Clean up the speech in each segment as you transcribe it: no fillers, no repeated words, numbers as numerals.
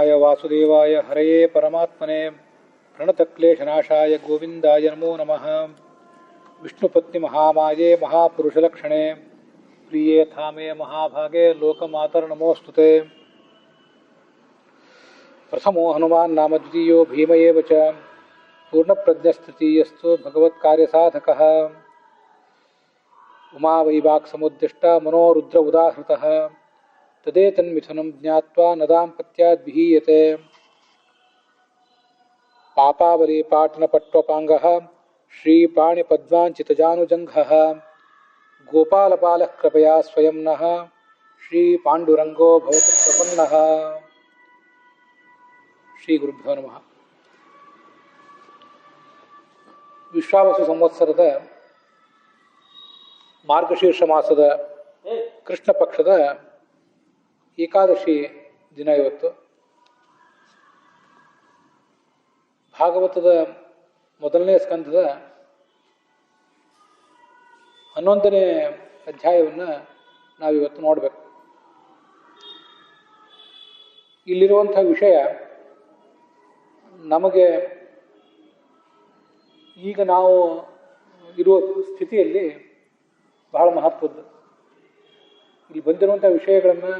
कृष्णाय वासुदेवाय हरये परमात्मने प्रणतक्लेशनाशाय गोविन्दाय नमो नमः। विष्णुपत्नि महामाये महापुरुषलक्षणे प्रिये थामे महाभागे लोकमातर नमोस्तुते। प्रथमो हनुमान् नाम द्वितीयो भीम एव च पूर्णप्रज्ञस्तृतीयस्तु भगवत्कार्यसाधकः। उमावैवाक्समुद्दिष्टा मनोरुद्र उदाहृतः तदेतन्मिथुनं ज्ञात्वा न दाम्पत्याद्विहीयते। पापावलीपाटनपट्वपाङ्गः श्रीपाणिपद्माञ्चितजानुजङ्घः गोपालपालः कृपया स्वयं नः श्रीपाण्डुरङ्गो भवतु प्रपन्नः। ಶ್ರೀಗುರುಭ್ಯೋ ನಮಃ. ವಿಶ್ವಾವಸು ಸಂವತ್ಸರದ ಮಾರ್ಗಶೀರ್ಷ ಮಾಸದ ಕೃಷ್ಣ ಪಕ್ಷದ ಏಕಾದಶಿ ದಿನ ಇವತ್ತು. ಭಾಗವತದ ಮೊದಲನೇ ಸ್ಕಂಧದ 11ನೇ ಅಧ್ಯಾಯವನ್ನು ನಾವಿವತ್ತು ನೋಡಬೇಕು. ಇಲ್ಲಿರುವಂಥ ವಿಷಯ ನಮಗೆ ಈಗ ನಾವು ಇರುವ ಸ್ಥಿತಿಯಲ್ಲಿ ಬಹಳ ಮಹತ್ವದ್ದು. ಇಲ್ಲಿ ಬಂದಿರುವಂಥ ವಿಷಯಗಳನ್ನು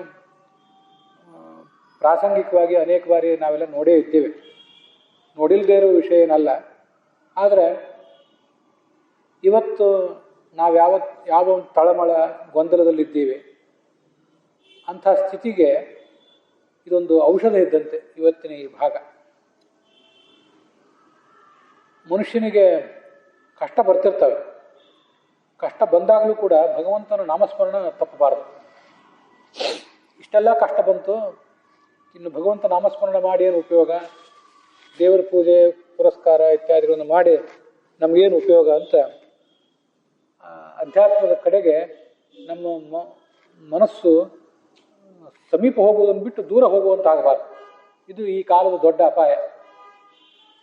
ಪ್ರಾಸಂಗಿಕವಾಗಿ ಅನೇಕ ಬಾರಿ ನಾವೆಲ್ಲ ನೋಡೇ ಇದ್ದೇವೆ, ನೋಡಿಲ್ಲದೇ ಇರೋ ವಿಷಯ ಏನಲ್ಲ. ಆದರೆ ಇವತ್ತು ನಾವು ಯಾವ ಒಂದು ತಳಮಳ ಗೊಂದಲದಲ್ಲಿದ್ದೀವಿ, ಅಂಥ ಸ್ಥಿತಿಗೆ ಇದೊಂದು ಔಷಧ ಇದ್ದಂತೆ ಇವತ್ತಿನ ಈ ಭಾಗ. ಮನುಷ್ಯನಿಗೆ ಕಷ್ಟ ಬರ್ತಿರ್ತವೆ, ಕಷ್ಟ ಬಂದಾಗಲೂ ಕೂಡ ಭಗವಂತನ ನಾಮಸ್ಮರಣ ತಪ್ಪಬಾರದು. ಇಷ್ಟೆಲ್ಲ ಕಷ್ಟ ಬಂತು, ಇನ್ನು ಭಗವಂತ ನಾಮಸ್ಮರಣ ಮಾಡಿ ಏನು ಉಪಯೋಗ, ದೇವರ ಪೂಜೆ ಪುರಸ್ಕಾರ ಇತ್ಯಾದಿಗಳನ್ನು ಮಾಡಿ ನಮಗೇನು ಉಪಯೋಗ ಅಂತ ಅಧ್ಯಾತ್ಮದ ಕಡೆಗೆ ನಮ್ಮ ಮನಸ್ಸು ಸಮೀಪ ಹೋಗುವುದನ್ನು ಬಿಟ್ಟು ದೂರ ಹೋಗುವಂತಾಗಬಾರ್ದು. ಇದು ಈ ಕಾಲದ ದೊಡ್ಡ ಅಪಾಯ.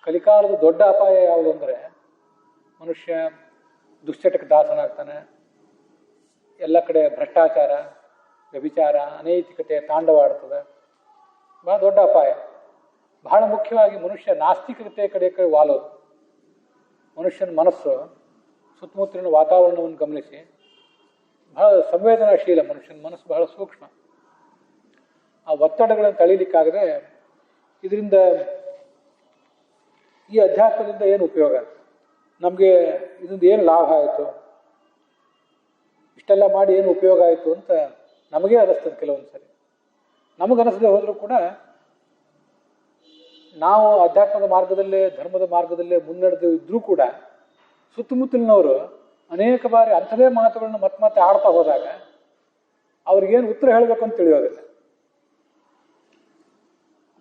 ಕಲಿಕಾಲದ ದೊಡ್ಡ ಅಪಾಯ ಯಾವುದು ಅಂದರೆ, ಮನುಷ್ಯ ದುಶ್ಚಟಕ್ಕೆ ದಾಸನಾಗ್ತಾನೆ, ಎಲ್ಲ ಕಡೆ ಭ್ರಷ್ಟಾಚಾರ, ವ್ಯಭಿಚಾರ, ಅನೈತಿಕತೆ ತಾಂಡವಾಡ್ತದೆ. ಬಹಳ ದೊಡ್ಡ ಅಪಾಯ. ಬಹಳ ಮುಖ್ಯವಾಗಿ ಮನುಷ್ಯ ನಾಸ್ತಿಕತೆ ಕಡೆ ವಾಲೋದು. ಮನುಷ್ಯನ ಮನಸ್ಸು ಸುತ್ತಮುತ್ತಲಿನ ವಾತಾವರಣವನ್ನು ಗಮನಿಸಿ ಬಹಳ ಸಂವೇದನಾಶೀಲ. ಮನುಷ್ಯನ ಮನಸ್ಸು ಬಹಳ ಸೂಕ್ಷ್ಮ. ಆ ಒತ್ತಡಗಳನ್ನು ತಳೀಲಿಕ್ಕಾಗದೆ ಇದರಿಂದ ಈ ಅಧ್ಯಾತ್ಮದಿಂದ ಏನು ಉಪಯೋಗ, ನಮಗೆ ಇದರಿಂದ ಏನು ಲಾಭ ಆಯಿತು, ಇಷ್ಟೆಲ್ಲ ಮಾಡಿ ಏನು ಉಪಯೋಗ ಆಯಿತು ಅಂತ ನಮಗೇ ಅನ್ನಿಸ್ತದೆ ಕೆಲವೊಂದು ಸರಿ. ನಮಗನ್ನಿಸದೆ ಹೋದರೂ ಕೂಡ ನಾವು ಅಧ್ಯಾತ್ಮದ ಮಾರ್ಗದಲ್ಲೇ ಧರ್ಮದ ಮಾರ್ಗದಲ್ಲೇ ಮುನ್ನಡೆದು ಇದ್ರೂ ಕೂಡ ಸುತ್ತಮುತ್ತಲಿನವರು ಅನೇಕ ಬಾರಿ ಅಂಥದೇ ಮಾತುಗಳನ್ನ ಮತ್ತೆ ಆಡ್ತಾ ಹೋದಾಗ ಅವ್ರಿಗೇನು ಉತ್ತರ ಹೇಳಬೇಕು ಅಂತ ತಿಳಿಯೋದಿಲ್ಲ.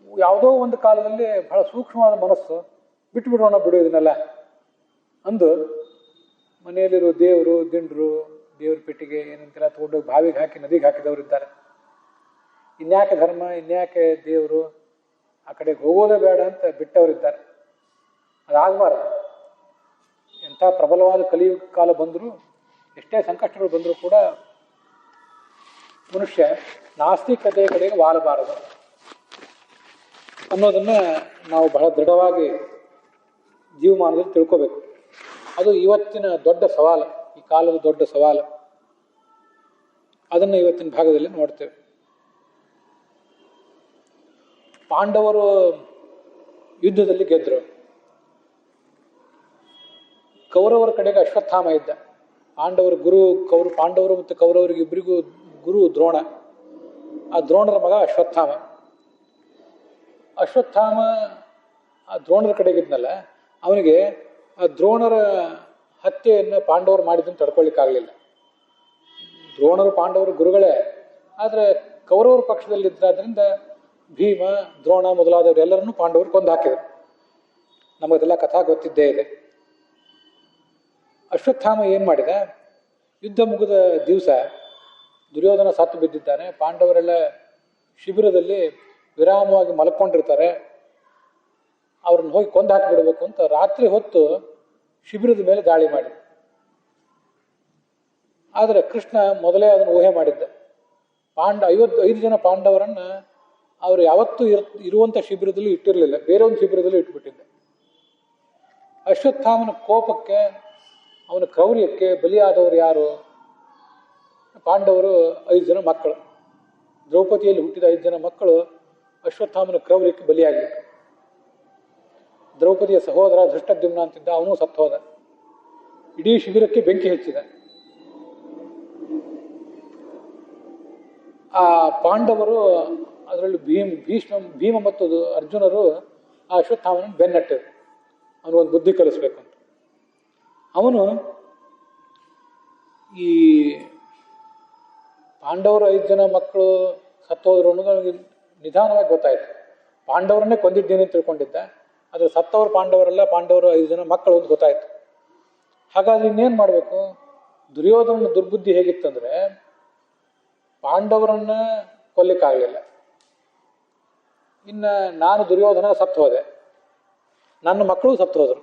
ಯಾವುದೋ ಒಂದು ಕಾಲದಲ್ಲಿ ಬಹಳ ಸೂಕ್ಷ್ಮವಾದ ಮನಸ್ಸು ಬಿಟ್ಟುಬಿಡೋಣ ಬಿಡೋದನ್ನೆಲ್ಲ ಅಂದು ಮನೆಯಲ್ಲಿರೋ ದೇವರು ದಿಂಡ್ರು ದೇವ್ರ ಪೆಟ್ಟಿಗೆ ಏನಂತೆಲ್ಲ ತೊಗೊಂಡೋಗಿ ಬಾವಿಗೆ ಹಾಕಿ ನದಿಗೆ ಹಾಕಿದವರು ಇದ್ದಾರೆ. ಇನ್ಯಾಕೆ ಧರ್ಮ, ಇನ್ಯಾಕೆ ದೇವರು, ಆ ಕಡೆಗೆ ಹೋಗೋದೇ ಬೇಡ ಅಂತ ಬಿಟ್ಟವರಿದ್ದಾರೆ. ಅದಾಗಬಾರ್ದು. ಎಂಥ ಪ್ರಬಲವಾದ ಕಲಿಯುಗ ಕಾಲ ಬಂದರೂ, ಎಷ್ಟೇ ಸಂಕಷ್ಟಗಳು ಬಂದರೂ ಕೂಡ ಮನುಷ್ಯ ನಾಸ್ತಿಕತೆಯ ಕಡೆಗೆ ವಾಲಬಾರದು ಅನ್ನೋದನ್ನು ನಾವು ಬಹಳ ದೃಢವಾಗಿ ಜೀವಮಾನದಲ್ಲಿ ತಿಳ್ಕೋಬೇಕು. ಅದು ಇವತ್ತಿನ ದೊಡ್ಡ ಸವಾಲು, ಈ ಕಾಲದ ದೊಡ್ಡ ಸವಾಲು. ಅದನ್ನು ಇವತ್ತಿನ ಭಾಗದಲ್ಲಿ ನೋಡ್ತೇವೆ. ಪಾಂಡವರು ಯುದ್ಧದಲ್ಲಿ ಗೆದ್ದರು. ಕೌರವರ ಕಡೆಗೆ ಅಶ್ವತ್ಥಾಮ ಇದ್ದ. ಪಾಂಡವರು ಪಾಂಡವರು ಮತ್ತು ಕೌರವರಿಗೆ ಇಬ್ಬರಿಗೂ ಗುರು ದ್ರೋಣ. ಆ ದ್ರೋಣರ ಮಗ ಅಶ್ವತ್ಥಾಮ. ಅಶ್ವತ್ಥಾಮ ಆ ದ್ರೋಣರ ಕಡೆಗಿದ್ನಲ್ಲ, ಅವನಿಗೆ ಆ ದ್ರೋಣರ ಹತ್ಯೆಯನ್ನು ಪಾಂಡವರು ಮಾಡಿದ್ದನ್ನು ತಡ್ಕೊಳ್ಳಿಕ್ಕಾಗಲಿಲ್ಲ. ದ್ರೋಣರು ಪಾಂಡವರು ಗುರುಗಳೇ, ಆದರೆ ಕೌರವರ ಪಕ್ಷದಲ್ಲಿದ್ದರಿಂದ ಭೀಮ, ದ್ರೋಣ ಮೊದಲಾದವರು ಎಲ್ಲರನ್ನೂ ಪಾಂಡವರು ಕೊಂದು ಹಾಕಿದರು. ನಮಗದೆಲ್ಲ ಕಥಾ ಗೊತ್ತಿದ್ದೇ ಇದೆ. ಅಶ್ವತ್ಥಾಮ ಏನು ಮಾಡಿದ, ಯುದ್ಧ ಮುಗಿದ ದಿವಸ ದುರ್ಯೋಧನ ಸತ್ತು ಬಿದ್ದಿದ್ದಾನೆ. ಪಾಂಡವರೆಲ್ಲ ಶಿಬಿರದಲ್ಲಿ ವಿರಾಮವಾಗಿ ಮಲ್ಕೊಂಡಿರ್ತಾರೆ. ಅವ್ರನ್ನ ಹೋಗಿ ಕೊಂದು ಹಾಕಿಬಿಡಬೇಕು ಅಂತ ರಾತ್ರಿ ಹೊತ್ತು ಶಿಬಿರದ ಮೇಲೆ ದಾಳಿ ಮಾಡಿದ. ಆದರೆ ಕೃಷ್ಣ ಮೊದಲೇ ಅದನ್ನು ಊಹೆ ಮಾಡಿದ್ದ. 5 ಜನ ಪಾಂಡವರನ್ನು ಅವರು ಯಾವತ್ತೂ ಇರುವಂಥ ಶಿಬಿರದಲ್ಲಿ ಇಟ್ಟಿರಲಿಲ್ಲ, ಬೇರೆ ಒಂದು ಶಿಬಿರದಲ್ಲಿ ಇಟ್ಬಿಟ್ಟಿದ್ದೆ. ಅಶ್ವತ್ಥಾಮನ ಕೋಪಕ್ಕೆ, ಅವನ ಕ್ರೌರ್ಯಕ್ಕೆ ಬಲಿಯಾದವರು ಯಾರು? ಪಾಂಡವರು 5 ಜನ ಮಕ್ಕಳು. ದ್ರೌಪದಿಯಲ್ಲಿ ಹುಟ್ಟಿದ 5 ಜನ ಮಕ್ಕಳು ಅಶ್ವತ್ಥಾಮನ ಕ್ರೌರ್ಯಕ್ಕೆ ಬಲಿಯಾಗಿತ್ತು. ದ್ರೌಪದಿಯ ಸಹೋದರ ಧೃಷ್ಟದ್ಯುಮ್ನ ಅಂತಿದ್ದ, ಅವನು ಸತ್ತು ಹೋದ. ಇಡೀ ಶಿಬಿರಕ್ಕೆ ಬೆಂಕಿ ಹಚ್ಚಿದ. ಆ ಪಾಂಡವರು, ಅದರಲ್ಲಿ ಭೀಮ ಮತ್ತು ಅರ್ಜುನರು ಆ ಅಶ್ವತ್ಥಾಮನ ಬೆನ್ನಟ್ಟಿದ್ರು, ಅವನಿಗೊಂದು ಬುದ್ಧಿ ಕಲಿಸ್ಬೇಕು ಅಂತ. ಅವನು ಈ ಪಾಂಡವರು 5 ಜನ ಮಕ್ಕಳು ಸತ್ತೋದ್ರು ಅನ್ನೋದು ಅವನಿಗೆ ನಿಧಾನವಾಗಿ ಗೊತ್ತಾಯ್ತು. ಪಾಂಡವರನ್ನೇ ಕೊಂದಿದ್ದೇನೆ ಅಂತ ತಿಳ್ಕೊಂಡಿದ್ದ, ಆದರೆ ಸತ್ತವರು ಪಾಂಡವರಲ್ಲ, ಪಾಂಡವರು 5 ಜನ ಮಕ್ಕಳು ಅಂತ ಗೊತ್ತಾಯ್ತು. ಹಾಗಾದ್ರೆ ಇನ್ನೇನು ಮಾಡಬೇಕು? ದುರ್ಯೋಧನ ದುರ್ಬುದ್ಧಿ ಹೇಗಿತ್ತಂದ್ರೆ, ಪಾಂಡವರನ್ನ ಕೊಲ್ಲಿಕ್ಕಾಗಲಿಲ್ಲ. ಇನ್ನು ನಾನು ದುರ್ಯೋಧನ ಸತ್ತು ಹೋದೆ, ನನ್ನ ಮಕ್ಕಳು ಸತ್ತು ಹೋದರು.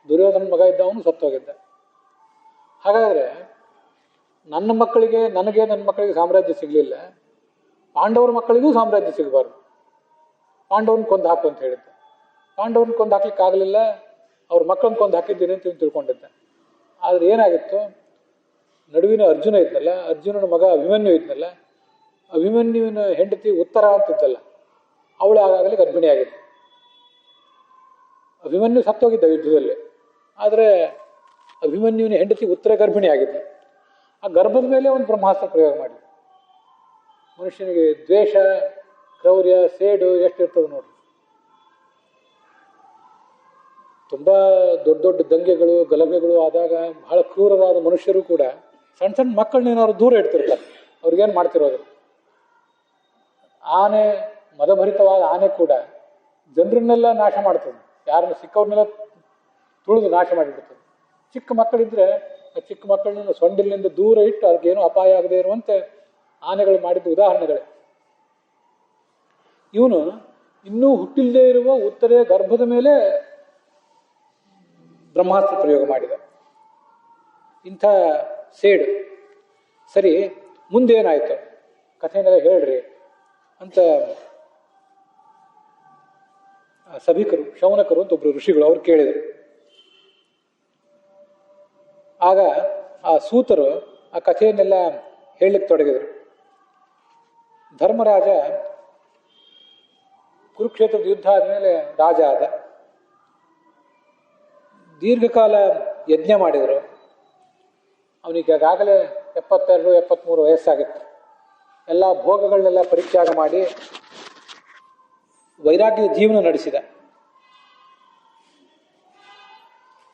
ದುರ್ಯೋಧನ ಮಗ ಇದ್ದ, ಅವನು ಸತ್ತು ಹೋಗಿದ್ದ. ಹಾಗಾದರೆ ನನ್ನ ಮಕ್ಕಳಿಗೆ ಸಾಮ್ರಾಜ್ಯ ಸಿಗಲಿಲ್ಲ, ಪಾಂಡವರ ಮಕ್ಕಳಿಗೂ ಸಾಮ್ರಾಜ್ಯ ಸಿಗಬಾರ್ದು. ಪಾಂಡವರನ್ನ ಕೊಂದು ಹಾಕು ಅಂತ ಹೇಳಿದ್ದ. ಪಾಂಡವರನ್ನ ಕೊಂದು ಹಾಕ್ಲಿಕ್ಕೆ ಆಗಲಿಲ್ಲ, ಅವ್ರ ಮಕ್ಕಳನ್ನ ಕೊಂದು ಹಾಕಿದ್ದೀನಿ ಅಂತ ತಿಳ್ಕೊಂಡಿದ್ದ. ಆದರೆ ಏನಾಗಿತ್ತು, ನಡುವಿನ ಅರ್ಜುನ ಇದ್ನಲ್ಲ, ಅರ್ಜುನನ ಮಗ ಅಭಿಮನ್ಯು ಇದ್ನಲ್ಲ, ಅಭಿಮನ್ಯುವಿನ ಹೆಂಡತಿ ಉತ್ತರ ಅಂತಿದ್ದಲ್ಲ, ಅವಳು ಆಗಾಗಲೇ ಗರ್ಭಿಣಿಯಾಗಿತ್ತು. ಅಭಿಮನ್ಯು ಸತ್ತೋಗಿದ್ದ ಯುದ್ಧದಲ್ಲಿ, ಆದರೆ ಅಭಿಮನ್ಯುವಿನ ಹೆಂಡತಿ ಉತ್ತರ ಗರ್ಭಿಣಿಯಾಗಿದ್ದ. ಆ ಗರ್ಭದ ಮೇಲೆ ಒಂದು ಬ್ರಹ್ಮಾಸ್ತ್ರ ಪ್ರಯೋಗ ಮಾಡಿದ. ಮನುಷ್ಯನಿಗೆ ದ್ವೇಷ, ಕ್ರೌರ್ಯ, ಸೇಡು ಎಷ್ಟಿರ್ತದೆ ನೋಡ್ರಿ. ತುಂಬ ದೊಡ್ಡ ದೊಡ್ಡ ದಂಗೆಗಳು, ಗಲಭೆಗಳು ಆದಾಗ ಬಹಳ ಕ್ರೂರರಾದ ಮನುಷ್ಯರು ಕೂಡ ಸಣ್ಣ ಸಣ್ಣ ಮಕ್ಕಳನ್ನೇನಾದ್ರು ದೂರ ಇಡ್ತಿರ್ತಾರೆ. ಅವ್ರಿಗೇನು ಮಾಡ್ತಿರೋದು? ಆನೆ, ಮದಭರಿತವಾದ ಆನೆ ಕೂಡ ಜನರನ್ನೆಲ್ಲ ನಾಶ ಮಾಡ್ತದೆ, ಯಾರನ್ನು ಸಿಕ್ಕವ್ರನ್ನೆಲ್ಲ ತುಳಿದು ನಾಶ ಮಾಡಿಬಿಡ್ತದೆ. ಚಿಕ್ಕ ಮಕ್ಕಳಿದ್ರೆ ಆ ಚಿಕ್ಕ ಮಕ್ಕಳನ್ನ ಸೊಂಡಿಲಿನಿಂದ ದೂರ ಇಟ್ಟು ಅದಕ್ಕೇನು ಅಪಾಯ ಆಗದೆ ಇರುವಂತೆ ಆನೆಗಳು ಮಾಡಿದ ಉದಾಹರಣೆಗಳೇ. ಇವನು ಇನ್ನೂ ಹುಟ್ಟಿಲ್ಲದೆ ಇರುವ ಉತ್ತರೆಯ ಗರ್ಭದ ಮೇಲೆ ಬ್ರಹ್ಮಾಸ್ತ್ರ ಪ್ರಯೋಗ ಮಾಡಿದ. ಇಂಥ ಸೇಡು. ಸರಿ, ಮುಂದೇನಾಯ್ತು ಕಥೆನೆಲ್ಲ ಹೇಳ್ರಿ ಅಂತ ಸಭಿಕರು, ಶೌನಕರು ಅಂತ ಒಬ್ರು ಋಷಿಗಳು, ಅವ್ರು ಕೇಳಿದರು. ಆಗ ಆ ಸೂತರು ಆ ಕಥೆಯನ್ನೆಲ್ಲ ಹೇಳಲಿಕ್ಕೆ ತೊಡಗಿದರು. ಧರ್ಮರಾಜ ಕುರುಕ್ಷೇತ್ರದ ಯುದ್ಧ ಆದಮೇಲೆ ರಾಜ ಆದ. ದೀರ್ಘಕಾಲ ಯಜ್ಞ ಮಾಡಿದರು. ಅವನಿಗೆ ಆಗಾಗಲೇ 72-73 ವಯಸ್ಸಾಗಿತ್ತು. ಎಲ್ಲ ಭೋಗಗಳನ್ನೆಲ್ಲ ಪರಿತ್ಯಾಗ ಮಾಡಿ ವೈರಾಗ್ಯದ ಜೀವನ ನಡೆಸಿದ.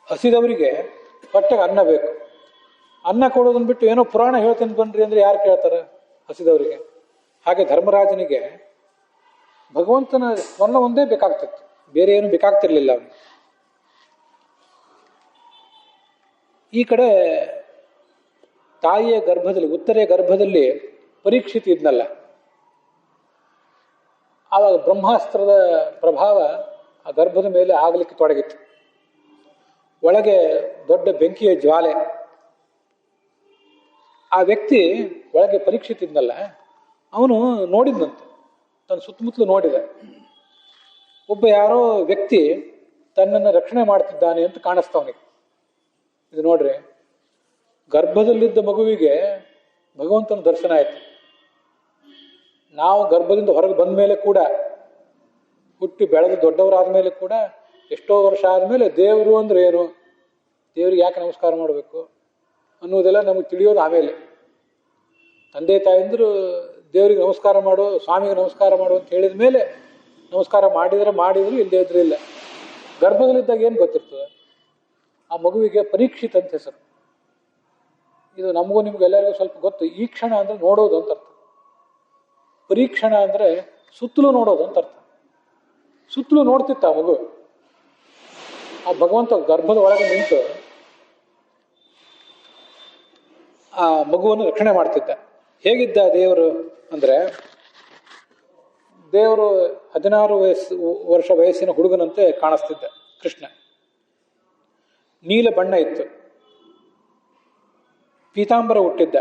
ಹಸಿದವರಿಗೆ ಹೊಟ್ಟೆಗೆ ಅನ್ನ ಬೇಕು. ಅನ್ನ ಕೊಡೋದನ್ನ ಬಿಟ್ಟು ಏನೋ ಪುರಾಣ ಹೇಳ್ತೀನಿ ಬನ್ರಿ ಅಂದ್ರೆ ಯಾರು ಕೇಳ್ತಾರೆ ಹಸಿದವರಿಗೆ? ಹಾಗೆ ಧರ್ಮರಾಜನಿಗೆ ಭಗವಂತನ ಸ್ಮರಣ ಒಂದೇ ಬೇಕಾಗ್ತಿತ್ತು, ಬೇರೆ ಏನು ಬೇಕಾಗ್ತಿರ್ಲಿಲ್ಲ ಅವನಿಗೆ. ಈ ಕಡೆ ತಾಯಿಯ ಗರ್ಭದಲ್ಲಿ, ಉತ್ತರೆಯ ಗರ್ಭದಲ್ಲಿ ಪರೀಕ್ಷಿತ ಇದ್ನಲ್ಲ, ಆವಾಗ ಬ್ರಹ್ಮಾಸ್ತ್ರದ ಪ್ರಭಾವ ಆ ಗರ್ಭದ ಮೇಲೆ ಆಗಲಿಕ್ಕೆ ತೊಡಗಿತ್ತು. ಒಳಗೆ ದೊಡ್ಡ ಬೆಂಕಿಯ ಜ್ವಾಲೆ. ಆ ವ್ಯಕ್ತಿ ಒಳಗೆ ಪರೀಕ್ಷಿತ ಇದ್ನಲ್ಲ, ಅವನು ನೋಡಿದ್ನಂತೆ, ತನ್ನ ಸುತ್ತಮುತ್ತಲು ನೋಡಿದ. ಒಬ್ಬ ಯಾರೋ ವ್ಯಕ್ತಿ ತನ್ನನ್ನು ರಕ್ಷಣೆ ಮಾಡ್ತಿದ್ದಾನೆ ಅಂತ ಕಾಣಿಸ್ತವನಿಗೆ. ಇದು ನೋಡ್ರಿ, ಗರ್ಭದಲ್ಲಿದ್ದ ಮಗುವಿಗೆ ಭಗವಂತನ ದರ್ಶನ ಆಯ್ತು. ನಾವು ಗರ್ಭದಿಂದ ಹೊರಗೆ ಬಂದ ಮೇಲೆ ಕೂಡ, ಹುಟ್ಟಿ ಬೆಳೆದು ದೊಡ್ಡವರಾದ ಮೇಲೆ ಕೂಡ, ಎಷ್ಟೋ ವರ್ಷ ಆದಮೇಲೆ ದೇವರು ಅಂದ್ರೆ ಏನು, ದೇವ್ರಿಗೆ ಯಾಕೆ ನಮಸ್ಕಾರ ಮಾಡಬೇಕು ಅನ್ನೋದೆಲ್ಲ ನಮಗೆ ತಿಳಿಯೋದು ಆಮೇಲೆ. ತಂದೆ ತಾಯಂದ್ರು ದೇವರಿಗೆ ನಮಸ್ಕಾರ ಮಾಡು, ಸ್ವಾಮಿಗೆ ನಮಸ್ಕಾರ ಮಾಡು ಅಂತ ಹೇಳಿದ ಮೇಲೆ ನಮಸ್ಕಾರ ಮಾಡಿದ್ರು, ಇಲ್ಲದೇ ಇದ್ರೆ ಇಲ್ಲ. ಗರ್ಭದಲ್ಲಿದ್ದಾಗ ಏನು ಗೊತ್ತಿರ್ತದೆ? ಆ ಮಗುವಿಗೆ ಪರೀಕ್ಷಿತ್ ಅಂತ ಹೆಸರು. ಇದು ನಮಗೂ ನಿಮ್ಗೆಲ್ಲರಿಗೂ ಸ್ವಲ್ಪ ಗೊತ್ತು. ಈ ಕ್ಷಣ ಅಂದ್ರೆ ನೋಡೋದು ಅಂತ ಅರ್ಥ. ಪರೀಕ್ಷಣ ಅಂದ್ರೆ ಸುತ್ತಲೂ ನೋಡೋದು ಅಂತ ಅರ್ಥ. ಸುತ್ತಲೂ ನೋಡ್ತಿತ್ತ ಆ ಮಗು. ಆ ಭಗವಂತ ಗರ್ಭದ ಒಳಗೆ ನಿಂತು ಆ ಮಗುವನ್ನು ರಕ್ಷಣೆ ಮಾಡ್ತಿದ್ದ. ಹೇಗಿದ್ದ ದೇವರು ಅಂದ್ರೆ, ದೇವರು 16 ವರ್ಷ ವಯಸ್ಸಿನ ಹುಡುಗನಂತೆ ಕಾಣಿಸ್ತಿದ್ದ ಕೃಷ್ಣ. ನೀಲ ಬಣ್ಣ ಇತ್ತು, ಪೀತಾಂಬರ ಹುಟ್ಟಿದ್ದ,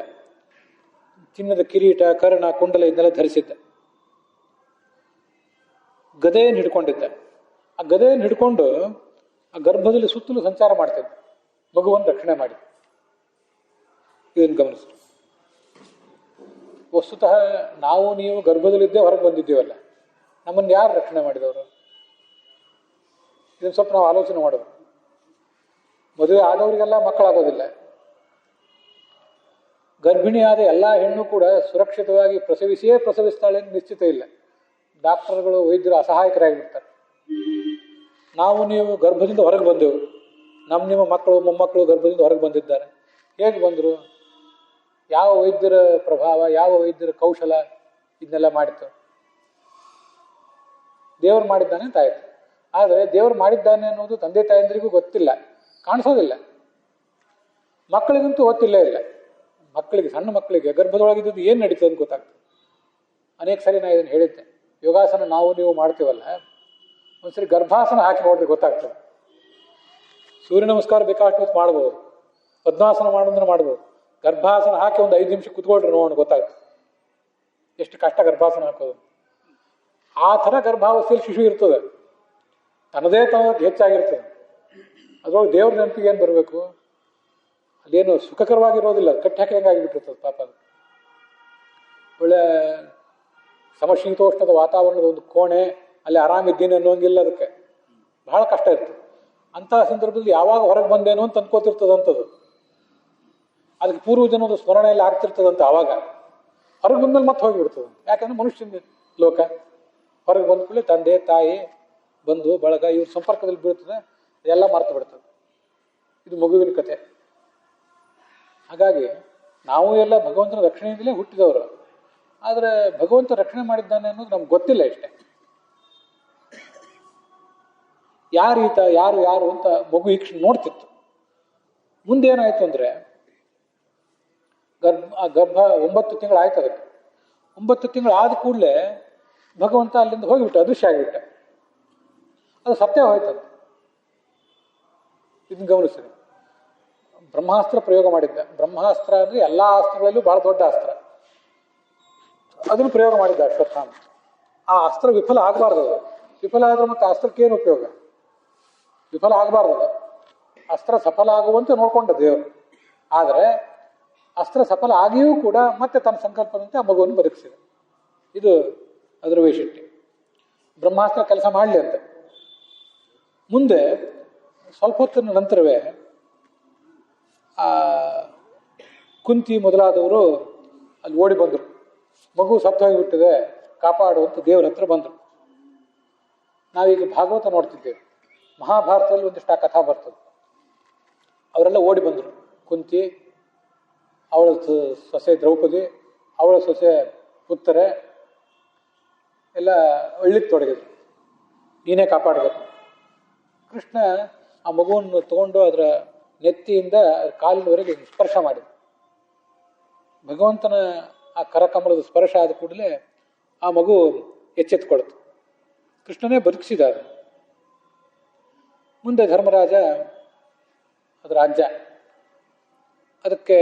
ಚಿನ್ನದ ಕಿರೀಟ, ಕರ್ಣ, ಕುಂಡಲ ಇದನ್ನೆಲ್ಲ ಧರಿಸಿದ್ದ. ಗದೆಯನ್ನು ಹಿಡ್ಕೊಂಡಿದ್ದ. ಆ ಗದೆಯನ್ನು ಹಿಡ್ಕೊಂಡು ಆ ಗರ್ಭದಲ್ಲಿ ಸುತ್ತಲೂ ಸಂಚಾರ ಮಾಡ್ತಿದ್ದ, ಮಗುವನ್ನು ರಕ್ಷಣೆ ಮಾಡಿ. ಇದನ್ನು ಗಮನಿಸಿ. ವಸ್ತುತಃ ನಾವು ನೀವು ಗರ್ಭದಲ್ಲಿದ್ದೇ ಹೊರಗೆ ಬಂದಿದ್ದೀವಲ್ಲ, ನಮ್ಮನ್ನು ಯಾರು ರಕ್ಷಣೆ ಮಾಡಿದವರು? ಇದನ್ನು ಸ್ವಲ್ಪ ನಾವು ಆಲೋಚನೆ ಮಾಡೋದು. ಮದುವೆ ಆದವರಿಗೆಲ್ಲ ಮಕ್ಕಳಾಗೋದಿಲ್ಲ. ಗರ್ಭಿಣಿಯಾದ ಎಲ್ಲ ಹೆಣ್ಣು ಕೂಡ ಸುರಕ್ಷಿತವಾಗಿ ಪ್ರಸವಿಸಿಯೇ ಪ್ರಸವಿಸ್ತಾಳೆ ಅಂತ ನಿಶ್ಚಿತ ಇಲ್ಲ. ಡಾಕ್ಟರ್ಗಳು, ವೈದ್ಯರು ಅಸಹಾಯಕರಾಗಿರ್ತಾರೆ. ನಾವು ನೀವು ಗರ್ಭದಿಂದ ಹೊರಗೆ ಬಂದೆವು. ನಿಮ್ಮ ಮಕ್ಕಳು ಮೊಮ್ಮಕ್ಕಳು ಗರ್ಭದಿಂದ ಹೊರಗೆ ಬಂದಿದ್ದಾರೆ. ಹೇಗೆ ಬಂದರು? ಯಾವ ವೈದ್ಯರ ಪ್ರಭಾವ, ಯಾವ ವೈದ್ಯರ ಕೌಶಲ ಇದನ್ನೆಲ್ಲ ಮಾಡಿತ್ತು? ದೇವರು ಮಾಡಿದ್ದಾನೆ ಅಂತ ಆಯ್ತು. ಆದರೆ ದೇವರು ಮಾಡಿದ್ದಾನೆ ಅನ್ನೋದು ತಂದೆ ತಾಯಂದ್ರಿಗೂ ಗೊತ್ತಿಲ್ಲ, ಕಾಣಿಸೋದಿಲ್ಲ. ಮಕ್ಕಳಿಗಂತೂ ಗೊತ್ತಿಲ್ಲೇ ಇಲ್ಲ. ಮಕ್ಕಳಿಗೆ, ಸಣ್ಣ ಮಕ್ಕಳಿಗೆ ಗರ್ಭದೊಳಗಿದ್ದು ಏನು ನಡೀತದೆ ಅಂತ ಗೊತ್ತಾಗ್ತದೆ. ಅನೇಕ ಸರಿ ನಾನು ಇದನ್ನು ಹೇಳಿದ್ದೆ. ಯೋಗಾಸನ ನಾವು ನೀವು ಮಾಡ್ತೀವಲ್ಲ, ಒಂದ್ಸರಿ ಗರ್ಭಾಸನ ಹಾಕಿ ನೋಡ್ರಿ, ಗೊತ್ತಾಗ್ತದೆ. ಸೂರ್ಯ ನಮಸ್ಕಾರ ಬೇಕಾಷ್ಟು ಹೊತ್ತು ಮಾಡ್ಬೋದು, ಪದ್ಮಾಸನ ಮಾಡೋದ್ರೆ ಮಾಡ್ಬೋದು. ಗರ್ಭಾಸನ ಹಾಕಿ ಒಂದು 5 ನಿಮಿಷ ಕುತ್ಕೊಳ್ರಿ, ನೋಡೋಣ, ಗೊತ್ತಾಗ್ತದೆ ಎಷ್ಟು ಕಷ್ಟ ಗರ್ಭಾಸನ ಹಾಕೋದು. ಆ ಥರ ಗರ್ಭಾವಸ್ಥೆಯಲ್ಲಿ ಶಿಶು ಇರ್ತದೆ, ತನ್ನದೇ ಹೆಚ್ಚಾಗಿರ್ತದೆ. ಅದ್ರೊಳಗೆ ದೇವ್ರ ನೆನಪಿಗೆ ಏನು ಬರಬೇಕು? ಅದೇನು ಸುಖಕರವಾಗಿರೋದಿಲ್ಲ, ಕಟ್ಟಿ ಹಾಕಿದಂಗಾಗಿಬಿಟ್ಟಿರ್ತದೆ ಪಾಪ. ಅದು ಒಳ್ಳೆ ಸಮಶೀತೋಷ್ಣದ ವಾತಾವರಣದ ಒಂದು ಕೋಣೆ, ಅಲ್ಲಿ ಆರಾಮಿದ್ದೀನಿ ಅನ್ನೋಂಗಿಲ್ಲ. ಅದಕ್ಕೆ ಬಹಳ ಕಷ್ಟ ಇರ್ತದೆ. ಅಂತಹ ಸಂದರ್ಭದಲ್ಲಿ ಯಾವಾಗ ಹೊರಗೆ ಬಂದೇನೋ ಅಂತ ಅಂದ್ಕೋತಿರ್ತದಂಥದ್ದು. ಅದಕ್ಕೆ ಪೂರ್ವಜನದ ಸ್ಮರಣೆ ಎಲ್ಲ ಆಗ್ತಿರ್ತದಂತೆ. ಆವಾಗ ಹೊರಗೆ ಬಂದ್ಮೇಲೆ ಮತ್ತೆ ಹೋಗಿಬಿಡ್ತದೆ. ಯಾಕಂದ್ರೆ ಮನುಷ್ಯನ ಲೋಕ. ಹೊರಗೆ ಬಂದ ಕೂಡಲೇ ತಂದೆ ತಾಯಿ ಬಂಧು ಬಳಗ ಇವ್ರ ಸಂಪರ್ಕದಲ್ಲಿ ಬೀಳ್ತದೆ, ಎಲ್ಲ ಮರ್ತು ಬಿಡ್ತದೆ. ಇದು ಮಗುವಿನ ಕತೆ. ಹಾಗಾಗಿ ನಾವು ಎಲ್ಲ ಭಗವಂತನ ರಕ್ಷಣೆಯಿಂದಲೇ ಹುಟ್ಟಿದವರು. ಆದರೆ ಭಗವಂತ ರಕ್ಷಣೆ ಮಾಡಿದ್ದಾನೆ ಅನ್ನೋದು ನಮ್ಗೆ ಗೊತ್ತಿಲ್ಲ ಇಷ್ಟೇ. ಯಾರೀತ, ಯಾರು ಯಾರು ಅಂತ ಮಗು ಈಕ್ಷ ನೋಡ್ತಿತ್ತು. ಮುಂದೇನಾಯ್ತು ಅಂದರೆ ಗರ್ಭ 9 ತಿಂಗಳು ಆಯ್ತು. ಅದಕ್ಕೆ 9 ತಿಂಗಳು ಆದ ಕೂಡಲೇ ಭಗವಂತ ಅಲ್ಲಿಂದ ಹೋಗಿಬಿಟ್ಟ, ಅದೃಶ್ಯ ಆಗಿಬಿಟ್ಟ. ಅದು ಸತ್ಯ ಹೋಯ್ತದ. ಇದನ್ನ ಗಮನಿಸಿದೆ. ಬ್ರಹ್ಮಾಸ್ತ್ರ ಪ್ರಯೋಗ ಮಾಡಿದ್ದ. ಬ್ರಹ್ಮಾಸ್ತ್ರ ಅಂದರೆ ಎಲ್ಲ ಅಸ್ತ್ರಗಳಲ್ಲೂ ಬಹಳ ದೊಡ್ಡ ಅಸ್ತ್ರ. ಅದನ್ನು ಪ್ರಯೋಗ ಮಾಡಿದ್ದ ಅಶ್ವತ್ಥಾಮ. ಆ ಅಸ್ತ್ರ ವಿಫಲ ಆಗಬಾರ್ದು. ವಿಫಲ ಆದ್ರೆ ಮತ್ತೆ ಅಸ್ತ್ರಕ್ಕೇನು ಉಪಯೋಗ? ವಿಫಲ ಆಗಬಾರ್ದು. ಅಸ್ತ್ರ ಸಫಲ ಆಗುವಂತೆ ನೋಡ್ಕೊಂಡ ದೇವರು. ಆದರೆ ಅಸ್ತ್ರ ಸಫಲ ಆಗಿಯೂ ಕೂಡ ಮತ್ತೆ ತನ್ನ ಸಂಕಲ್ಪದಂತೆ ಆ ಮಗುವನ್ನು ಬದುಕಿಸಿದೆ. ಇದು ಅದರ ವೈಶಿಷ್ಟ್ಯ. ಬ್ರಹ್ಮಾಸ್ತ್ರ ಕೆಲಸ ಮಾಡಲಿ ಅಂತ. ಮುಂದೆ ಸ್ವಲ್ಪ ಹೊತ್ತಿನ ನಂತರವೇ ಕುಂತಿ ಮೊದಲಾದವರು ಅಲ್ಲಿ ಓಡಿ ಬಂದರು. ಮಗು ಸತ್ತು ಹೋಗಿಬಿಟ್ಟಿದೆ, ಕಾಪಾಡುವಂತ ದೇವರ ಹತ್ರ ಬಂದರು. ನಾವೀಗ ಭಾಗವತ ನೋಡ್ತಿದ್ದೇವೆ. ಮಹಾಭಾರತದಲ್ಲಿ ಒಂದಿಷ್ಟು ಆ ಕಥಾ ಬರ್ತದೆ. ಅವರೆಲ್ಲ ಓಡಿ ಬಂದರು. ಕುಂತಿ, ಅವಳ ಸೊಸೆ ದ್ರೌಪದಿ, ಅವಳ ಸೊಸೆ ಉತ್ತರೆ ಎಲ್ಲ ಒಳ್ಳಿಕ್ಕೆ ತೊಡಗಿದ್ರು. ನೀನೇ ಕಾಪಾಡಬೇಕು. ಕೃಷ್ಣ ಆ ಮಗುವನ್ನು ತಗೊಂಡು ಅದರ ನೆತ್ತಿಯಿಂದ ಕಾಲಿನವರೆಗೆ ಸ್ಪರ್ಶ ಮಾಡಿದ. ಭಗವಂತನ ಆ ಕರಕಮಲದ ಸ್ಪರ್ಶ ಆದ ಕೂಡಲೇ ಆ ಮಗು ಎಚ್ಚೆತ್ಕೊಳ್ತು. ಕೃಷ್ಣನೇ ಬದುಕಿಸಿದ. ಮುಂದೆ ಧರ್ಮರಾಜ ಅದರ ಅಜ್ಜ ಅದಕ್ಕೆ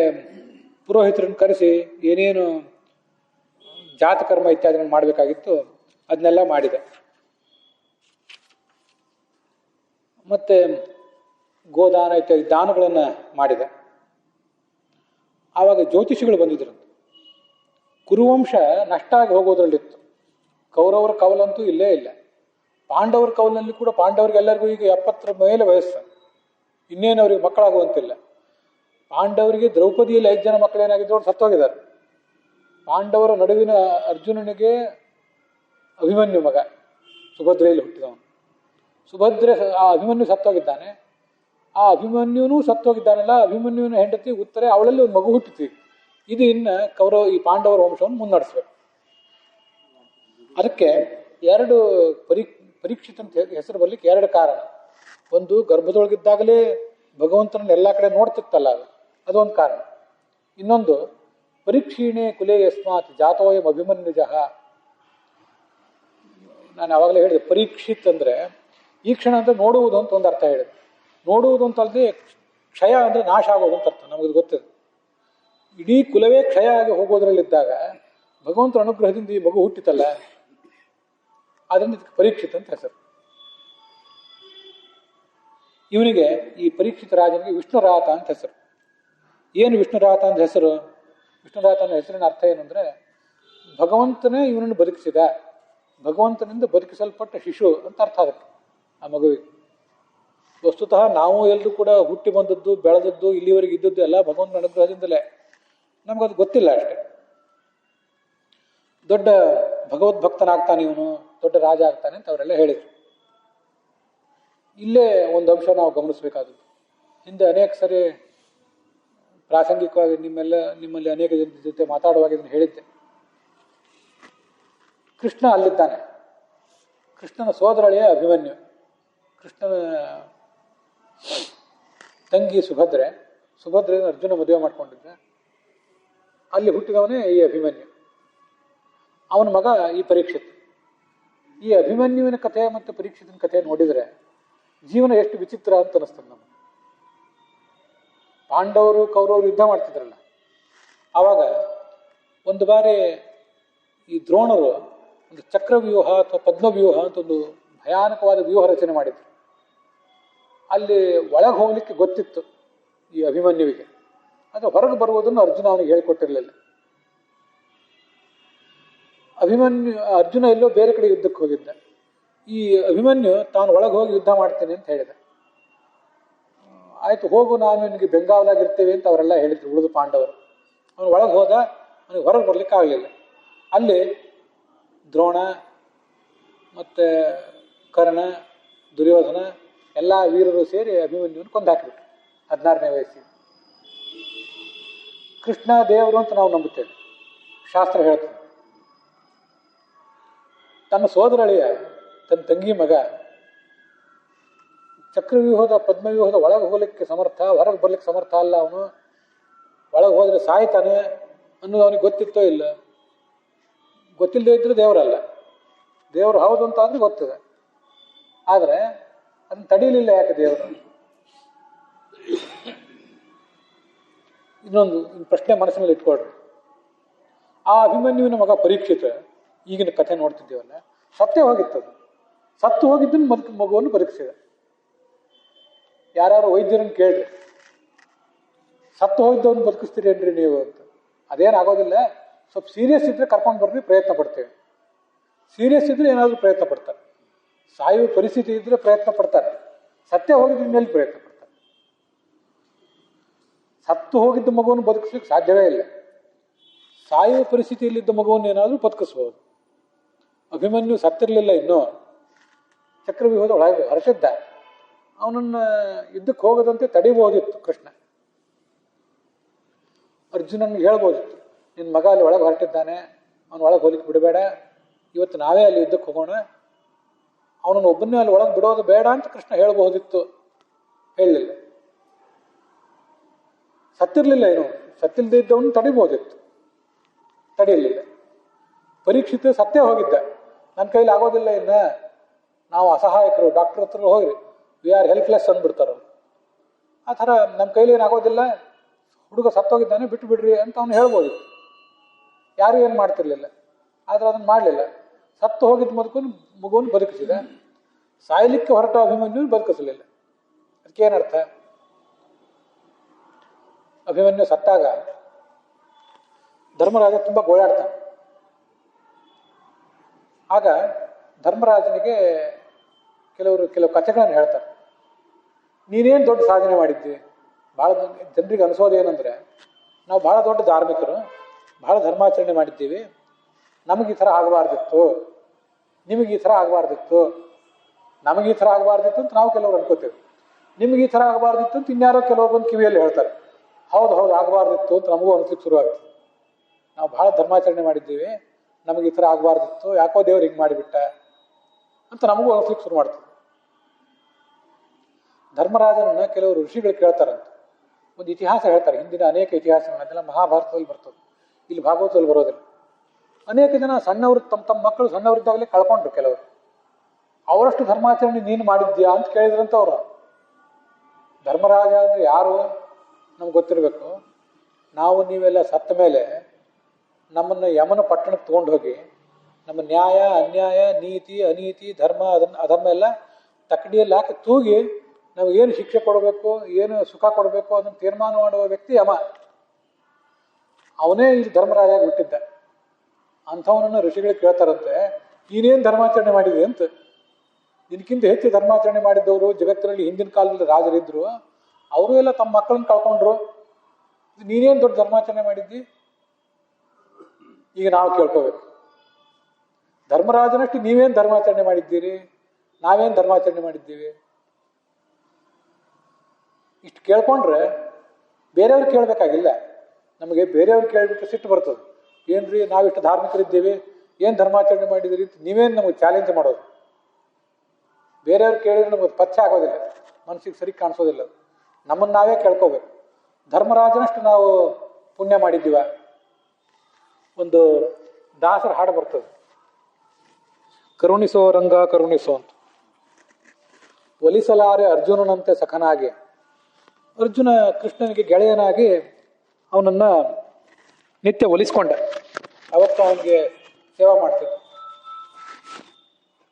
ಪುರೋಹಿತರನ್ನು ಕರೆಸಿ ಏನೇನು ಜಾತಕರ್ಮ ಇತ್ಯಾದಿಗಳನ್ನು ಮಾಡಬೇಕಾಗಿತ್ತು ಅದನ್ನೆಲ್ಲ ಮಾಡಿದ. ಮತ್ತೆ ಗೋದಾನ ಇತ್ಯಾದಿ ದಾನಗಳನ್ನು ಮಾಡಿದ. ಆವಾಗ ಜ್ಯೋತಿಷಿಗಳು ಬಂದಿದ್ರು. ಕುರುವಂಶ ನಷ್ಟ ಆಗಿ ಹೋಗೋದ್ರಲ್ಲಿತ್ತು. ಕೌರವರ ಕವಲಂತೂ ಇಲ್ಲೇ ಇಲ್ಲ. ಪಾಂಡವರ ಕವಲಿನಲ್ಲಿ ಕೂಡ ಪಾಂಡವರಿಗೆಲ್ಲರಿಗೂ ಈಗ 70 ಮೇಲೆ ವಯಸ್ಸು. ಇನ್ನೇನು ಅವ್ರಿಗೆ ಮಕ್ಕಳಾಗುವಂತಿಲ್ಲ. ಪಾಂಡವರಿಗೆ ದ್ರೌಪದಿಯಲ್ಲಿ 5 ಜನ ಮಕ್ಕಳೇನಾಗಿದ್ರು ಸತ್ತೋಗಿದ್ದಾರೆ. ಪಾಂಡವರ ನಡುವಿನ ಅರ್ಜುನನಿಗೆ ಅಭಿಮನ್ಯು ಮಗ, ಸುಭದ್ರೆಯಲ್ಲಿ ಹುಟ್ಟಿದವನು. ಸುಭದ್ರೆ ಆ ಅಭಿಮನ್ಯು ಸತ್ತೋಗಿದ್ದಾನೆ. ಆ ಅಭಿಮನ್ಯುನೂ ಸತ್ತೋಗಿದ್ದಾನಲ್ಲ, ಅಭಿಮನ್ಯುವಿನ ಹೆಂಡತಿ ಉತ್ತರೆ, ಅವಳಲ್ಲಿ ಒಂದು ಮಗು ಹುಟ್ಟಿತು. ಇದು ಇನ್ನು ಈ ಪಾಂಡವರ ವಂಶವನ್ನು ಮುನ್ನಡೆಸ್ಬೇಕು. ಅದಕ್ಕೆ 2 ಪರೀಕ್ಷಿತ ಅಂತ ಹೆಸರು ಬರ್ಲಿಕ್ಕೆ 2 ಕಾರಣ. ಒಂದು, ಗರ್ಭದೊಳಗಿದ್ದಾಗಲೇ ಭಗವಂತನ ಎಲ್ಲ ಕಡೆ ನೋಡ್ತಿತ್ತಲ್ಲ, ಅದೊಂದು ಕಾರಣ. ಇನ್ನೊಂದು, ಪರೀಕ್ಷೀಣೆ ಕುಲೇ ಯಸ್ಮಾತ್ ಜಾತೋಯಂ ಅಭಿಮನ್ಯುಜಃ. ನಾನು ಯಾವಾಗಲೇ ಹೇಳಿದೆ, ಪರೀಕ್ಷಿತ್ ಅಂದರೆ ಈ ಕ್ಷಣ ಅಂದರೆ ನೋಡುವುದು ಅಂತ ಒಂದು ಅರ್ಥ ಹೇಳಿದೆ. ನೋಡುವುದು ಅಂತಲ್ಲದೆ ಕ್ಷಯ ಅಂದರೆ ನಾಶ ಆಗೋದು ಅಂತ ಅರ್ಥ. ನಮಗಿದು ಗೊತ್ತಿದೆ. ಇಡೀ ಕುಲವೇ ಕ್ಷಯ ಆಗಿ ಹೋಗೋದ್ರಲ್ಲಿದ್ದಾಗ ಭಗವಂತನ ಅನುಗ್ರಹದಿಂದ ಈ ಮಗು ಹುಟ್ಟಿತಲ್ಲ, ಅದರಿಂದ ಇದಕ್ಕೆ ಪರೀಕ್ಷಿತ್ ಅಂತ ಹೆಸರು. ಇವನಿಗೆ ಈ ಪರೀಕ್ಷಿತ ರಾಜನಿಗೆ ವಿಷ್ಣುರಾತ ಅಂತ ಹೆಸರು. ಏನು ವಿಷ್ಣುರಾತ ಅಂತ ಹೆಸರು? ವಿಷ್ಣುರಾತ ಅನ್ನೋ ಹೆಸರಿನ ಅರ್ಥ ಏನು ಅಂದರೆ ಭಗವಂತನೇ ಇವನನ್ನು ಬದುಕಿಸಿದ, ಭಗವಂತನಿಂದ ಬದುಕಿಸಲ್ಪಟ್ಟ ಶಿಶು ಅಂತ ಅರ್ಥ ಅದಕ್ಕೆ ಆ ಮಗುವಿಗೆ. ವಸ್ತುತಃ ನಾವು ಎಲ್ಲರೂ ಕೂಡ ಹುಟ್ಟಿ ಬಂದದ್ದು ಬೆಳೆದದ್ದು ಇಲ್ಲಿವರೆಗೆ ಇದ್ದದ್ದು ಎಲ್ಲ ಭಗವಂತನ ಅನುಗ್ರಹದಿಂದಲೇ, ನಮಗದು ಗೊತ್ತಿಲ್ಲ ಅಷ್ಟೇ. ದೊಡ್ಡ ಭಗವದ್ಭಕ್ತನಾಗ್ತಾನೆ ಇವನು, ದೊಡ್ಡ ರಾಜ ಆಗ್ತಾನೆ ಅಂತ ಅವರೆಲ್ಲ ಹೇಳಿದರು. ಇಲ್ಲೇ ಒಂದು ಅಂಶ ನಾವು ಗಮನಿಸಬೇಕಾದದ್ದು, ಹಿಂದೆ ಅನೇಕ ಸರಿ ಪ್ರಾಸಂಗಿಕವಾಗಿ ನಿಮ್ಮಲ್ಲಿ ಅನೇಕ ಜನರ ಜೊತೆ ಮಾತಾಡುವಾಗ ಇದನ್ನು ಹೇಳಿದ್ದೆ. ಕೃಷ್ಣ ಅಲ್ಲಿದ್ದಾನೆ, ಕೃಷ್ಣನ ಸೋದರಳಿಯ ಅಭಿಮನ್ಯು, ಕೃಷ್ಣನ ತಂಗಿ ಸುಭದ್ರೆ ಅರ್ಜುನ ಮದುವೆ ಮಾಡ್ಕೊಂಡಿದ್ದ, ಅಲ್ಲಿ ಹುಟ್ಟಿದವನೇ ಈ ಅಭಿಮನ್ಯು. ಅವನ ಮಗ ಈ ಪರೀಕ್ಷಿತ್. ಈ ಅಭಿಮನ್ಯುವಿನ ಕಥೆ ಮತ್ತು ಪರೀಕ್ಷಿತನ ಕಥೆ ನೋಡಿದರೆ ಜೀವನ ಎಷ್ಟು ವಿಚಿತ್ರ ಅಂತ ಅನಿಸ್ತದೆ ನಮಗೆ. ಪಾಂಡವರು ಕೌರವರು ಯುದ್ಧ ಮಾಡ್ತಿದ್ರಲ್ಲ, ಆವಾಗ ಒಂದು ಬಾರಿ ಈ ದ್ರೋಣರು ಒಂದು ಚಕ್ರವ್ಯೂಹ ಅಥವಾ ಪದ್ಮವ್ಯೂಹ ಅಂತ ಒಂದು ಭಯಾನಕವಾದ ವ್ಯೂಹ ರಚನೆ ಮಾಡಿದ್ರು. ಅಲ್ಲಿ ಒಳಗೆ ಹೋಗ್ಲಿಕ್ಕೆ ಗೊತ್ತಿತ್ತು ಈ ಅಭಿಮನ್ಯುವಿಗೆ, ಅದು ಹೊರಗೆ ಬರುವುದನ್ನು ಅರ್ಜುನ ಅವನಿಗೆ ಹೇಳಿಕೊಟ್ಟಿರಲಿಲ್ಲ. ಅರ್ಜುನ ಎಲ್ಲೋ ಬೇರೆ ಕಡೆ ಯುದ್ಧಕ್ಕೆ ಹೋಗಿದ್ದ. ಈ ಅಭಿಮನ್ಯು ತಾನು ಒಳಗೆ ಹೋಗಿ ಯುದ್ಧ ಮಾಡ್ತೇನೆ ಅಂತ ಹೇಳಿದ. ಆಯ್ತು ಹೋಗು, ನಾನು ನಿನಗೆ ಬೆಂಗಾವಲಾಗಿರ್ತೇವೆ ಅಂತ ಅವರೆಲ್ಲ ಹೇಳಿದ್ರು ಉಳಿದು ಪಾಂಡವರು. ಅವನು ಒಳಗೆ ಹೋದ, ಅವನಿಗೆ ಹೊರಗೆ ಬರ್ಲಿಕ್ಕೆ ಆಗಲಿಲ್ಲ. ಅಲ್ಲಿ ದ್ರೋಣ ಮತ್ತು ಕರ್ಣ, ದುರ್ಯೋಧನ ಎಲ್ಲ ವೀರರು ಸೇರಿ ಅಭಿಮನ್ಯುವನ್ನು ಕೊಂದಾಕಿಬಿಟ್ರು 16ನೇ ವಯಸ್ಸಿಗೆ. ಕೃಷ್ಣ ದೇವರು ಅಂತ ನಾವು ನಂಬುತ್ತೇವೆ, ಶಾಸ್ತ್ರ ಹೇಳ್ತದೆ. ತನ್ನ ಸೋದರಳಿಯ, ತನ್ನ ತಂಗಿ ಮಗ ಚಕ್ರವ್ಯೂಹದ ಪದ್ಮವ್ಯೂಹದ ಒಳಗೆ ಹೋಗ್ಲಿಕ್ಕೆ ಸಮರ್ಥ, ಹೊರಗೆ ಬರ್ಲಿಕ್ಕೆ ಸಮರ್ಥ ಅಲ್ಲ. ಅವನು ಒಳಗೆ ಹೋದರೆ ಸಾಯ್ತಾನೆ ಅನ್ನೋದು ಅವನಿಗೆ ಗೊತ್ತಿತ್ತೋ ಇಲ್ಲ. ಗೊತ್ತಿಲ್ಲದೆ ಇದ್ರೂ ದೇವರಲ್ಲ, ದೇವರು ಹೌದು ಅಂತ ಅಂದ್ರೆ ಗೊತ್ತಿದೆ. ಆದರೆ ಅದನ್ನ ತಡೀಲಿಲ್ಲ. ಯಾಕೆ ದೇವರು? ಇನ್ನೊಂದು ಪ್ರಶ್ನೆ ಮನಸ್ಸಿನಲ್ಲಿ ಇಟ್ಕೊಳ್ರಿ. ಆ ಅಭಿಮನ್ಯುವಿನ ಮಗ ಪರೀಕ್ಷಿತ, ಈಗಿನ ಕಥೆ ನೋಡ್ತಿದ್ದೇವಲ್ಲ, ಸತ್ತೇ ಹೋಗಿತ್ತದು. ಸತ್ತು ಹೋಗಿದ್ದನ್ನು ಮಗುವನ್ನು ಪರೀಕ್ಷಿಸಿದ. ಯಾರು ವೈದ್ಯರನ್ನು ಕೇಳ್ರಿ, ಸತ್ತು ಹೋಗಿದ್ದವನ್ನ ಬದುಕಿಸ್ತೀರೇನ್ರಿ ನೀವು ಅಂತ. ಅದೇನಾಗೋದಿಲ್ಲ, ಸ್ವಲ್ಪ ಸೀರಿಯಸ್ ಇದ್ರೆ ಕರ್ಕೊಂಡು ಬರ್ರಿ, ಪ್ರಯತ್ನ ಪಡ್ತೇವೆ. ಸೀರಿಯಸ್ ಇದ್ರೆ ಏನಾದರೂ ಪ್ರಯತ್ನ ಪಡ್ತಾರೆ, ಸಾಯುವ ಪರಿಸ್ಥಿತಿ ಇದ್ರೆ ಪ್ರಯತ್ನ ಪಡ್ತಾರೆ. ಸತ್ಯ ಹೋಗಿದ್ರ ಮೇಲೆ ಪ್ರಯತ್ನ ಪಡ್ತಾರೆ. ಸತ್ತು ಹೋಗಿದ್ದ ಮಗುವನ್ನು ಬದುಕಿಸ್ಲಿಕ್ಕೆ ಸಾಧ್ಯವೇ ಇಲ್ಲ. ಸಾಯುವ ಪರಿಸ್ಥಿತಿಯಲ್ಲಿದ್ದ ಮಗುವನ್ನು ಏನಾದರೂ ಬದುಕಿಸ್ಬೋದು. ಅಭಿಮನ್ಯು ಸತ್ತಿರಲಿಲ್ಲ, ಇನ್ನೂ ಚಕ್ರವ್ಯೂಹದ ಒಳಗೆ ಹೊರಟಿದ್ದ. ಅವನನ್ನು ಯುದ್ಧಕ್ಕೆ ಹೋಗದಂತೆ ತಡಿಬೋದಿತ್ತು ಕೃಷ್ಣ. ಅರ್ಜುನನ್ಗೆ ಹೇಳ್ಬೋದಿತ್ತು, ನಿನ್ನ ಮಗ ಅಲ್ಲಿ ಒಳಗೆ ಹೊರಟಿದ್ದಾನೆ, ಅವನು ಒಳಗೆ ಹೋಗ್ಲಿಕ್ಕೆ ಬಿಡಬೇಡ, ಇವತ್ತು ನಾವೇ ಅಲ್ಲಿ ಯುದ್ಧಕ್ಕೆ ಹೋಗೋಣ, ಅವನನ್ನು ಒಬ್ಬನೇ ಅಲ್ಲಿ ಒಳಗೆ ಬಿಡೋದು ಬೇಡ ಅಂತ ಕೃಷ್ಣ ಹೇಳ್ಬಹುದಿತ್ತು. ಹೇಳಲಿಲ್ಲ. ಸತ್ತಿರಲಿಲ್ಲ, ಏನು ಸತ್ತಿಲ್ಲದೆ ಇದ್ದವನು ತಡಿಬೋದಿತ್ತು, ತಡೆಯಲಿಲ್ಲ. ಪರೀಕ್ಷಿತ ಸತ್ತೇ ಹೋಗಿದ್ದ. ನನ್ನ ಕೈಲಿ ಆಗೋದಿಲ್ಲ, ಇನ್ನು ನಾವು ಅಸಹಾಯಕರು, ಡಾಕ್ಟರ್ ಹತ್ರ ಹೋಗ್ರಿ, ವಿ ಆರ್ ಹೆಲ್ಪ್ಲೆಸ್ ಅಂದ್ಬಿಡ್ತಾರೆ. ಆ ಥರ ನಮ್ಮ ಕೈಲಿ ಏನಾಗೋದಿಲ್ಲ, ಹುಡುಗ ಸತ್ತೋಗಿದ್ದಾನೆ ಬಿಟ್ಟು ಬಿಡ್ರಿ ಅಂತ ಅವನು ಹೇಳ್ಬೋದಿತ್ತು. ಯಾರು ಏನು ಮಾಡ್ತಿರ್ಲಿಲ್ಲ. ಆದರೆ ಅದನ್ನು ಮಾಡಲಿಲ್ಲ. ಸತ್ತು ಹೋಗಿದ್ದ ಮಗುವನ್ನು ಬದುಕಿಸಿದ. ಸಾಯಲಿಕ್ಕೆ ಹೊರಟ ಅಭಿಮನ್ಯು ಬದುಕಿಸಲಿಲ್ಲ. ಅದಕ್ಕೇನರ್ಥ? ಅಭಿಮನ್ಯು ಸತ್ತಾಗ ಧರ್ಮರಾಜ ತುಂಬ ಗೋಳಾಡ್ತಾನೆ. ಆಗ ಧರ್ಮರಾಜನಿಗೆ ಕೆಲವು ಕಥೆಗಳನ್ನು ಹೇಳ್ತಾರೆ. ನೀನೇನು ದೊಡ್ಡ ಸಾಧನೆ ಮಾಡಿದ್ದಿ? ಭಾಳ ಜನರಿಗೆ ಅನಿಸೋದೇನೆಂದರೆ, ನಾವು ಭಾಳ ದೊಡ್ಡ ಧಾರ್ಮಿಕರು, ಭಾಳ ಧರ್ಮಾಚರಣೆ ಮಾಡಿದ್ದೀವಿ, ನಮಗೆ ಈ ಥರ ಆಗಬಾರ್ದಿತ್ತು, ನಿಮಗೆ ಈ ಥರ ಆಗಬಾರ್ದಿತ್ತು, ನಮಗೆ ಈ ಥರ ಆಗಬಾರ್ದಿತ್ತು ಅಂತ ನಾವು ಕೆಲವರು ಅನ್ಕೋತೇವೆ. ನಿಮಗೆ ಈ ಥರ ಆಗಬಾರ್ದಿತ್ತು ಅಂತ ಇನ್ಯಾರೋ ಕೆಲವರು ಬಂದು ಕಿವಿಯಲ್ಲಿ ಹೇಳ್ತಾರೆ. ಹೌದು ಆಗಬಾರ್ದಿತ್ತು ಅಂತ ನಮಗೂ ಅನಿಸ್ಲಿಕ್ಕೆ ಶುರುವಾಗ್ತದೆ. ನಾವು ಭಾಳ ಧರ್ಮಾಚರಣೆ ಮಾಡಿದ್ದೀವಿ, ನಮಗೆ ಈ ಥರ ಆಗಬಾರ್ದಿತ್ತು, ಯಾಕೋ ದೇವ್ರು ಹಿಂಗೆ ಮಾಡಿಬಿಟ್ಟ ಅಂತ ನಮಗೂ ಅನಿಸ್ಲಿಕ್ಕೆ ಶುರು ಮಾಡ್ತದೆ. ಧರ್ಮರಾಜನನ್ನ ಕೆಲವರು ಋಷಿಗಳು ಕೇಳ್ತಾರಂತ. ಒಂದು ಇತಿಹಾಸ ಹೇಳ್ತಾರೆ, ಹಿಂದಿನ ಅನೇಕ ಇತಿಹಾಸಗಳನ್ನ, ಅದೆಲ್ಲ ಮಹಾಭಾರತದಲ್ಲಿ ಬರ್ತದೆ, ಇಲ್ಲಿ ಭಾಗವತದಲ್ಲಿ ಬರೋದಿಲ್ಲ. ಅನೇಕ ಜನ ಸಣ್ಣವರು ತಮ್ಮ ಮಕ್ಕಳು ಸಣ್ಣವರಿದ್ದಾಗಲೇ ಕಳ್ಕೊಂಡ್ರು ಕೆಲವರು. ಅವರಷ್ಟು ಧರ್ಮಾಚರಣೆ ನೀನು ಮಾಡಿದ್ಯಾ ಅಂತ ಕೇಳಿದ್ರಂತ ಅವರು. ಧರ್ಮರಾಜ ಅಂದರೆ ಯಾರು ನಮ್ಗೆ ಗೊತ್ತಿರಬೇಕು. ನಾವು ನೀವೆಲ್ಲ ಸತ್ತ ಮೇಲೆ ನಮ್ಮನ್ನು ಯಮನ ಪಟ್ಟಣಕ್ಕೆ ತೊಗೊಂಡು ಹೋಗಿ ನಮ್ಮ ನ್ಯಾಯ ಅನ್ಯಾಯ ನೀತಿ ಅನೀತಿ ಧರ್ಮ ಅಧರ್ಮ ಎಲ್ಲ ತಕ್ಕಡಿಯಲ್ಲಿ ಹಾಕಿ ತೂಗಿ ನಾವು ಏನು ಶಿಕ್ಷೆ ಕೊಡಬೇಕು ಏನು ಸುಖ ಕೊಡಬೇಕು ಅದನ್ನು ತೀರ್ಮಾನ ಮಾಡುವ ವ್ಯಕ್ತಿ ಯಮ. ಅವನೇ ಇಲ್ಲಿ ಧರ್ಮರಾಜ ಹುಟ್ಟಿದ್ದ. ಅಂಥವನನ್ನು ಋಷಿಗಳಿಗೆ ಕೇಳ್ತಾರಂತೆ, ನೀನೇನು ಧರ್ಮಾಚರಣೆ ಮಾಡಿದೆ ಅಂತ. ನಿನ್ಕಿಂತ ಹೆಚ್ಚು ಧರ್ಮಾಚರಣೆ ಮಾಡಿದ್ದವರು ಜಗತ್ತಿನಲ್ಲಿ ಹಿಂದಿನ ಕಾಲದಲ್ಲಿ ರಾಜರಿದ್ರು, ಅವರು ಎಲ್ಲ ತಮ್ಮ ಮಕ್ಕಳನ್ನ ಕಳ್ಕೊಂಡ್ರು. ನೀನೇನು ದೊಡ್ಡ ಧರ್ಮಾಚರಣೆ ಮಾಡಿದ್ದಿ? ಈಗ ನಾವು ಕೇಳ್ಕೋಬೇಕು, ಧರ್ಮರಾಜನಷ್ಟು ನೀವೇನು ಧರ್ಮಾಚರಣೆ ಮಾಡಿದ್ದೀರಿ, ನಾವೇನು ಧರ್ಮಾಚರಣೆ ಮಾಡಿದ್ದೀವಿ? ಇಷ್ಟು ಕೇಳ್ಕೊಂಡ್ರೆ ಬೇರೆಯವ್ರು ಕೇಳಬೇಕಾಗಿಲ್ಲ. ನಮಗೆ ಬೇರೆಯವ್ರು ಕೇಳಿಬಿಟ್ಟು ಸಿಟ್ಟು ಬರ್ತದೆ. ಏನ್ರಿ ನಾವಿಷ್ಟು ಧಾರ್ಮಿಕರಿದ್ದೀವಿ, ಏನು ಧರ್ಮಾಚರಣೆ ಮಾಡಿದಿರಿ ಅಂತ ನೀವೇನು ನಮಗೆ ಚಾಲೆಂಜ್ ಮಾಡೋದು? ಬೇರೆಯವ್ರು ಕೇಳಿದ್ರೆ ನಮಗೆ ಪಚ್ಚ ಆಗೋದಿಲ್ಲ, ಮನಸ್ಸಿಗೆ ಸರಿ ಕಾಣಿಸೋದಿಲ್ಲ. ನಮ್ಮನ್ನು ನಾವೇ ಕೇಳ್ಕೋಬೇಕು, ಧರ್ಮರಾಜನಷ್ಟು ನಾವು ಪುಣ್ಯ ಮಾಡಿದ್ದೀವ? ಒಂದು ದಾಸರ ಹಾಡು ಬರ್ತದೆ, ಕರುಣಿಸೋ ರಂಗ ಕರುಣಿಸೋ ಅಂತ. ಒಲಿಸಲಾರೆ ಅರ್ಜುನನಂತೆ ಸಖನಾಗಿ. ಅರ್ಜುನ ಕೃಷ್ಣನಿಗೆ ಗೆಳೆಯನಾಗಿ ಅವನನ್ನ ನಿತ್ಯ ಒಲಿಸ್ಕೊಂಡ. ಅವತ್ತು ಅವನಿಗೆ ಸೇವಾ ಮಾಡ್ತಿದ್ದ.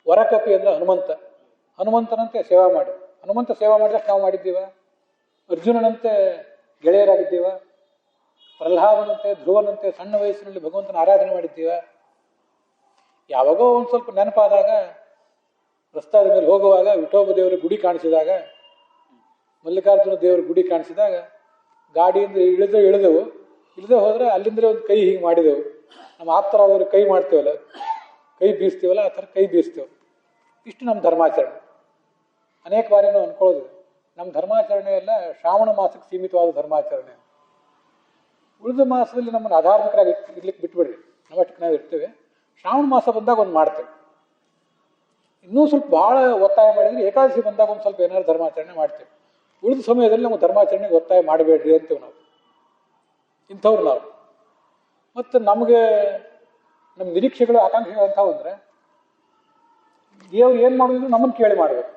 ವರಕಪಿ ಅಂದ್ರೆ ಹನುಮಂತ, ಹನುಮಂತನಂತೆ ಸೇವಾ ಮಾಡಿ. ಹನುಮಂತ ಸೇವಾ ಮಾಡಿದಷ್ಟು ನಾವು ಮಾಡಿದ್ದೀವ? ಅರ್ಜುನನಂತೆ ಗೆಳೆಯರಾಗಿದ್ದೀವ? ಪ್ರಹ್ಲಾದನಂತೆ ಧ್ರುವನಂತೆ ಸಣ್ಣ ವಯಸ್ಸಿನಲ್ಲಿ ಭಗವಂತನ ಆರಾಧನೆ ಮಾಡಿದ್ದೀವ? ಯಾವಾಗೋ ಒಂದು ಸ್ವಲ್ಪ ನೆನಪಾದಾಗ, ರಸ್ತಾದ ಮೇಲೆ ಹೋಗುವಾಗ ವಿಠೋಬ ದೇವರ ಗುಡಿ ಕಾಣಿಸಿದಾಗ, ಮಲ್ಲಿಕಾರ್ಜುನ ದೇವರ ಗುಡಿ ಕಾಣಿಸಿದಾಗ ಗಾಡಿಯಿಂದ ಇಳಿದೆವು. ಇಳಿದೇ ಹೋದ್ರೆ ಅಲ್ಲಿಂದ್ರೆ ಒಂದು ಕೈ ಹೀಗೆ ಮಾಡಿದೆವು. ನಮ್ಮ ಆಪ್ತರಾದವ್ರಿಗೆ ಕೈ ಮಾಡ್ತೇವಲ್ಲ, ಕೈ ಬೀಸ್ತೀವಲ್ಲ, ಆ ಥರ ಕೈ ಬೀಸ್ತೇವೆ. ಇಷ್ಟು ನಮ್ಮ ಧರ್ಮಾಚರಣೆ. ಅನೇಕ ಬಾರಿ ನಾವು ಅನ್ಕೊಳ್ಳೋದು, ನಮ್ಮ ಧರ್ಮಾಚರಣೆ ಎಲ್ಲ ಶ್ರಾವಣ ಮಾಸಕ್ಕೆ ಸೀಮಿತವಾದ ಧರ್ಮಾಚರಣೆ. ಉಳಿದ ಮಾಸದಲ್ಲಿ ನಮ್ಮನ್ನು ಅಧಾರ್ಮಿಕರಾಗಿ ಇರ್ಲಿಕ್ಕೆ ಬಿಟ್ಬಿಡ್ರಿ, ನಮ್ಮಷ್ಟಕ್ಕೆ ನಾವು ಇರ್ತೇವೆ. ಶ್ರಾವಣ ಮಾಸ ಬಂದಾಗ ಒಂದು ಮಾಡ್ತೇವೆ. ಇನ್ನೂ ಸ್ವಲ್ಪ ಭಾಳ ಒತ್ತಾಯ ಮಾಡಿದರೆ ಏಕಾದಶಿ ಬಂದಾಗ ಒಂದು ಸ್ವಲ್ಪ ಏನಾದ್ರು ಧರ್ಮಾಚರಣೆ ಮಾಡ್ತೇವೆ. ಉಳಿದ ಸಮಯದಲ್ಲಿ ನಾವು ಧರ್ಮಾಚರಣೆಗೆ ಒತ್ತಾಯ ಮಾಡಬೇಡ್ರಿ ಅಂತೇವೆ ನಾವು. ಇಂಥವ್ರು ನಾವು. ಮತ್ತು ನಮಗೆ ನಮ್ಮ ನಿರೀಕ್ಷೆಗಳು ಆಕಾಂಕ್ಷೆಗಳು ಅಂಥವು ಅಂದರೆ, ದೇವ್ರು ಏನು ಮಾಡೋದಿದ್ರು ನಮ್ಮನ್ನು ಕೇಳಿ ಮಾಡಬೇಕು.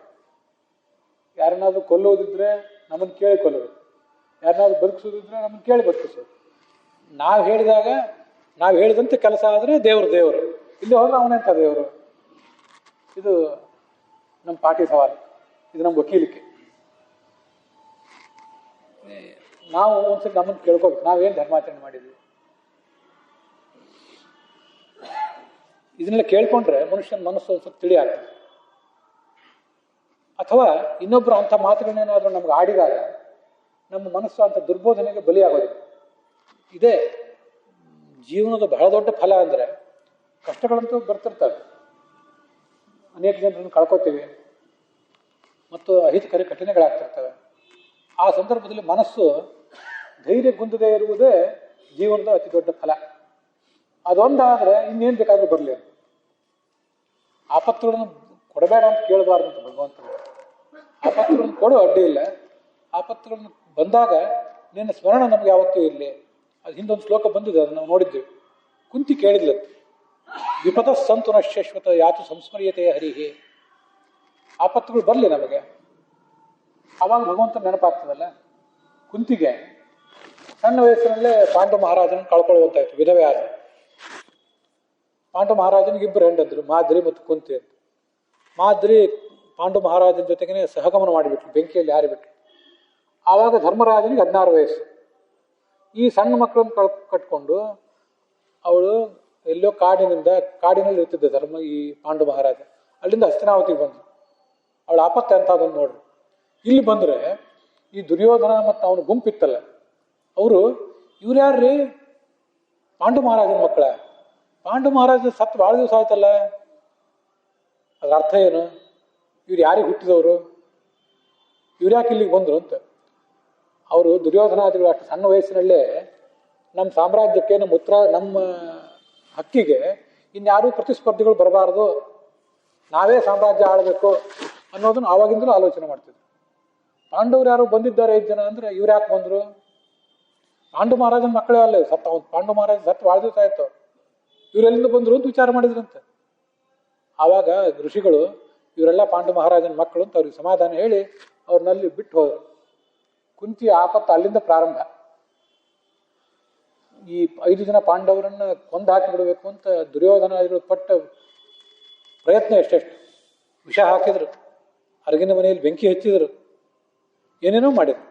ಯಾರನ್ನಾದ್ರೂ ಕೊಲ್ಲೋದಿದ್ರೆ ನಮ್ಮನ್ನು ಕೇಳಿ ಕೊಲ್ಲಬೇಕು, ಯಾರನ್ನಾದ್ರೂ ಬದುಕಿಸೋದಿದ್ರೆ ನಮ್ಮನ್ನು ಕೇಳಿ ಬದುಕಿಸೋದು. ನಾವು ಹೇಳಿದಾಗ, ನಾವು ಹೇಳಿದಂತೆ ಕೆಲಸ ಆದರೆ ದೇವರು ಇಲ್ಲಿ ಹೋದ್ರೆ ಅವನೆಂತ ದೇವರು. ಇದು ನಮ್ಮ ಪಾಟಿ ಸವಾಲು, ಇದು ನಮ್ಮ ವಕೀಲಿಕೆ. ನಾವು ಒಂದ್ಸರಿ ನಮ್ಮನ್ನು ಕೇಳ್ಕೋಬೇಕು, ನಾವೇನು ಧರ್ಮಾಚರಣೆ ಮಾಡಿದ್ವಿ. ಇದನ್ನೆಲ್ಲ ಕೇಳ್ಕೊಂಡ್ರೆ ಮನುಷ್ಯನ ಮನಸ್ಸು ಒಂದು ಸ್ವಲ್ಪ ತಿಳಿ ಆಗ್ತದೆ. ಅಥವಾ ಇನ್ನೊಬ್ಬರು ಅಂಥ ಮಾತುಗಳನ್ನೇನಾದರೂ ನಮ್ಗೆ ಆಡಿದಾಗ ನಮ್ಮ ಮನಸ್ಸು ಅಂಥ ದುರ್ಬೋಧನೆಗೆ ಬಲಿಯಾಗೋದಿಲ್ಲ. ಇದೇ ಜೀವನದ ಬಹಳ ದೊಡ್ಡ ಫಲ. ಅಂದರೆ ಕಷ್ಟಗಳಂತೂ ಬರ್ತಿರ್ತವೆ, ಅನೇಕ ಜನರನ್ನು ಕಳ್ಕೊತೀವಿ ಮತ್ತು ಅಹಿತಕರ ಘಟನೆಗಳಾಗ್ತಿರ್ತವೆ. ಆ ಸಂದರ್ಭದಲ್ಲಿ ಮನಸ್ಸು ಧೈರ್ಯಗುಂದದೇ ಇರುವುದೇ ಜೀವನದ ಅತಿ ದೊಡ್ಡ ಫಲ. ಅದೊಂದಾದರೆ ಇನ್ನೇನು ಬೇಕಾದರೂ ಬರಲಿ ಅಂತ. ಆಪತ್ತುಗಳನ್ನು ಕೊಡಬೇಡ ಅಂತ ಕೇಳಬಾರ್ದು ಅಂತ ಭಗವಂತನ. ಆಪತ್ತುಗಳನ್ನು ಕೊಡು, ಅಡ್ಡಿ ಇಲ್ಲ. ಆಪತ್ತುಗಳನ್ನು ಬಂದಾಗ ನಿನ್ನ ಸ್ಮರಣ ನಮ್ಗೆ ಯಾವತ್ತೂ ಇರಲಿ. ಅದು ಹಿಂದೊಂದು ಶ್ಲೋಕ ಬಂದಿದೆ, ಅದು ನಾವು ನೋಡಿದ್ದೇವೆ. ಕುಂತಿ ಕೇಳಿದ್ಲಂತೆ, ವಿಪದ ಸಂತು ನಶ್ಯಶ್ವತ ಯಾತು ಸಂಸ್ಮರ್ಯತೆ ಹರಿಹಿ. ಆಪತ್ತುಗಳು ಬರಲಿ ನಮಗೆ, ಆವಾಗ ಭಗವಂತನ ನೆನಪಾಗ್ತದಲ್ಲ. ಕುಂತಿಗೆ ಸಣ್ಣ ವಯಸ್ಸಿನಲ್ಲೇ ಪಾಂಡು ಮಹಾರಾಜನ ಕಳ್ಕೊಳ್ಳುವಂತಾಯ್ತು, ವಿಧವೆ ಆದ. ಪಾಂಡು ಮಹಾರಾಜನಿಗೆ ಇಬ್ಬರು ಹೆಂಡಂದ್ರು, ಮಾದ್ರಿ ಮತ್ತು ಕುಂತಿ ಅಂತ. ಮಾದ್ರಿ ಪಾಂಡು ಮಹಾರಾಜನ ಜೊತೆಗೇ ಸಹಗಮನ ಮಾಡಿಬಿಟ್ರು, ಬೆಂಕಿಯಲ್ಲಿ ಹಾರಿಬಿಟ್ರು. ಆವಾಗ ಧರ್ಮರಾಜನಿಗೆ 16 ವಯಸ್ಸು. ಈ ಸಣ್ಣ ಮಕ್ಕಳನ್ನು ಕಟ್ಕೊಂಡು ಅವಳು ಎಲ್ಲೋ ಕಾಡಿನಲ್ಲಿ ಇರ್ತಿದ್ದ ಈ ಪಾಂಡು ಮಹಾರಾಜ. ಅಲ್ಲಿಂದ ಹಸ್ತಿನಾವತಿಗೆ ಬಂದು ಅವಳ ಆಪತ್ತು ಎಂಥದನ್ನು ನೋಡ್ರಿ. ಇಲ್ಲಿ ಬಂದರೆ ಈ ದುರ್ಯೋಧನ ಮತ್ತು ಅವನ ಗುಂಪಿತ್ತಲ್ಲ, ಅವರು ಇವ್ರು ಯಾರ್ರೀ? ಪಾಂಡು ಮಹಾರಾಜನ ಮಕ್ಕಳ. ಪಾಂಡು ಮಹಾರಾಜ ಸತ್ತು ಭಾಳ ದಿವಸ ಆಯ್ತಲ್ಲ, ಅದರ ಅರ್ಥ ಏನು? ಇವ್ರು ಯಾರಿಗೆ ಹುಟ್ಟಿದವರು? ಇವ್ರು ಯಾಕೆ ಇಲ್ಲಿಗೆ ಬಂದರು ಅಂತ. ಅವರು ದುರ್ಯೋಧನಾದಿಗಳು ಅಷ್ಟು ಸಣ್ಣ ವಯಸ್ಸಿನಲ್ಲೇ ನಮ್ಮ ಸಾಮ್ರಾಜ್ಯಕ್ಕೆ, ನಮ್ಮ ಹಕ್ಕಿಗೆ ಇನ್ಯಾರೂ ಪ್ರತಿಸ್ಪರ್ಧಿಗಳು ಬರಬಾರ್ದು, ನಾವೇ ಸಾಮ್ರಾಜ್ಯ ಆಳಬೇಕು ಅನ್ನೋದನ್ನು ಆವಾಗಿಂದಲೂ ಆಲೋಚನೆ ಮಾಡ್ತಿದ್ರು. ಪಾಂಡವರು ಯಾರು ಬಂದಿದ್ದಾರೆ 5 ಜನ ಅಂದರೆ ಇವ್ರು ಯಾಕೆ ಬಂದರು? ಪಾಂಡು ಮಹಾರಾಜನ ಮಕ್ಕಳೇ ಅಲ್ಲ, ಪಾಂಡು ಮಹಾರಾಜ ಸತ್ತು ಭಾಳ ದಿವಸ ಆಯಿತು, ಇವರೆಲ್ಲಿಂದ ಬಂದರು ಅಂತ ವಿಚಾರ ಮಾಡಿದ್ರಂತೆ. ಆವಾಗ ಋಷಿಗಳು ಇವರೆಲ್ಲ ಪಾಂಡು ಮಹಾರಾಜನ ಮಕ್ಕಳು ಅಂತ ಅವ್ರಿಗೆ ಸಮಾಧಾನ ಹೇಳಿ ಅವ್ರನ್ನಲ್ಲಿ ಬಿಟ್ಟು ಹೋದರು. ಕುಂತಿಯ ಆಪತ್ತು ಅಲ್ಲಿಂದ ಪ್ರಾರಂಭ. ಈ 5 ಜನ ಪಾಂಡವರನ್ನ ಕೊಂದು ಹಾಕಿಬಿಡಬೇಕು ಅಂತ ದುರ್ಯೋಧನಾದಿಗಳು ಪಟ್ಟ ಪ್ರಯತ್ನ ಎಷ್ಟೆಷ್ಟು. ವಿಷ ಹಾಕಿದ್ರು, ಅರಗಿನ ಮನೆಯಲ್ಲಿ ಬೆಂಕಿ ಹಚ್ಚಿದ್ರು, ಏನೇನೋ ಮಾಡಿದ್ರು.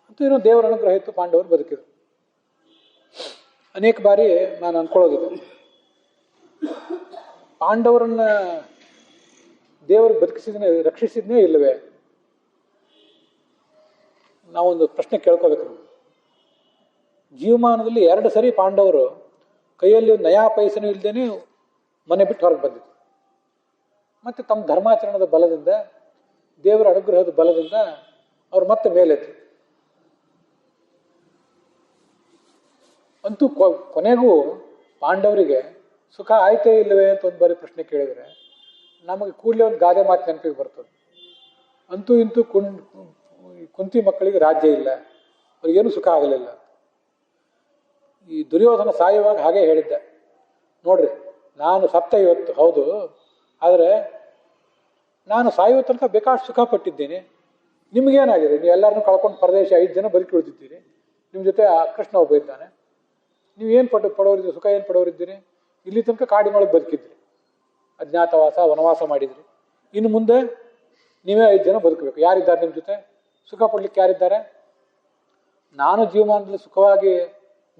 ಅಂತೂ ಏನೋ ದೇವರ ಅನುಗ್ರಹ ಇತ್ತು, ಪಾಂಡವರು ಬದುಕಿದ್ರು. ಅನೇಕ ಬಾರಿ ನಾನು ಅನ್ಕೊಳ್ಳೋದಿದೆ, ಪಾಂಡವರನ್ನ ದೇವರು ಬದುಕಿಸಿದನೇ, ರಕ್ಷಿಸಿದ್ನೇ ಇಲ್ಲವೇ? ನಾವೊಂದು ಪ್ರಶ್ನೆ ಕೇಳ್ಕೋಬೇಕು. ನಾವು ಜೀವಮಾನದಲ್ಲಿ 2 ಸರಿ ಪಾಂಡವರು ಕೈಯಲ್ಲಿ ಒಂದು ನಯಾ ಪೈಸನೂ ಇಲ್ಲದೇನೆ ಮನೆ ಬಿಟ್ಟು ಹೊರಗೆ ಬಂದಿದ್ರು. ಮತ್ತೆ ತಮ್ಮ ಧರ್ಮಾಚರಣದ ಬಲದಿಂದ, ದೇವರ ಅನುಗ್ರಹದ ಬಲದಿಂದ ಅವ್ರು ಮತ್ತೆ ಮೇಲೆದ್ರು. ಅಂತೂ ಕೊನೆಗೂ ಪಾಂಡವರಿಗೆ ಸುಖ ಆಯ್ತೇ ಇಲ್ಲವೇ ಅಂತ ಒಂದು ಬಾರಿ ಪ್ರಶ್ನೆ ಕೇಳಿದರೆ ನಮಗೆ ಕೂಡಲೇ ಒಂದು ಗಾದೆ ಮಾತು ನೆನಪಿಗೆ ಬರ್ತದೆ. ಅಂತೂ ಇಂತೂ ಕುಂತಿ ಮಕ್ಕಳಿಗೆ ರಾಜ್ಯ ಇಲ್ಲ, ಅವ್ರಿಗೇನು ಸುಖ ಆಗಲಿಲ್ಲ. ಈ ದುರ್ಯೋಧನ ಸಾಯುವಾಗ ಹಾಗೆ ಹೇಳಿದ್ದೆ, ನೋಡ್ರಿ ನಾನು ಸತ್ತ ಇವತ್ತು ಹೌದು, ಆದರೆ ನಾನು ಸಾಯುವ ತನಕ ಬೇಕಾಷ್ಟು ಸುಖ ಪಟ್ಟಿದ್ದೀನಿ. ನಿಮಗೇನಾಗಿದೆ? ನೀವು ಎಲ್ಲರನ್ನೂ ಕಳ್ಕೊಂಡು ಪರದೇಶ 5 ಜನ ಬದುಕಿ ಉಳಿದಿದ್ದೀರಿ, ನಿಮ್ಮ ಜೊತೆ ಕೃಷ್ಣ ಒಬ್ಬ ಇದ್ದಾನೆ. ನೀವೇನು ಪಡೋರಿದ್ದೀರಿ? ಸುಖ ಏನು ಪಡೋರಿದ್ದೀರಿ? ಇಲ್ಲಿ ತನಕ ಕಾಡಿನೊಳಗೆ ಬದುಕಿದ್ರಿ, ಅಜ್ಞಾತವಾಸ ವನವಾಸ ಮಾಡಿದ್ರಿ. ಇನ್ನು ಮುಂದೆ ನೀವೇ 5 ಜನ ಬದುಕಬೇಕು. ಯಾರಿದ್ದಾರೆ ನಿಮ್ಮ ಜೊತೆ? ಸುಖ ಪಡ್ಲಿಕ್ಕೆ ಯಾರಿದ್ದಾರೆ? ನಾನು ಜೀವಮಾನದಲ್ಲಿ ಸುಖವಾಗಿ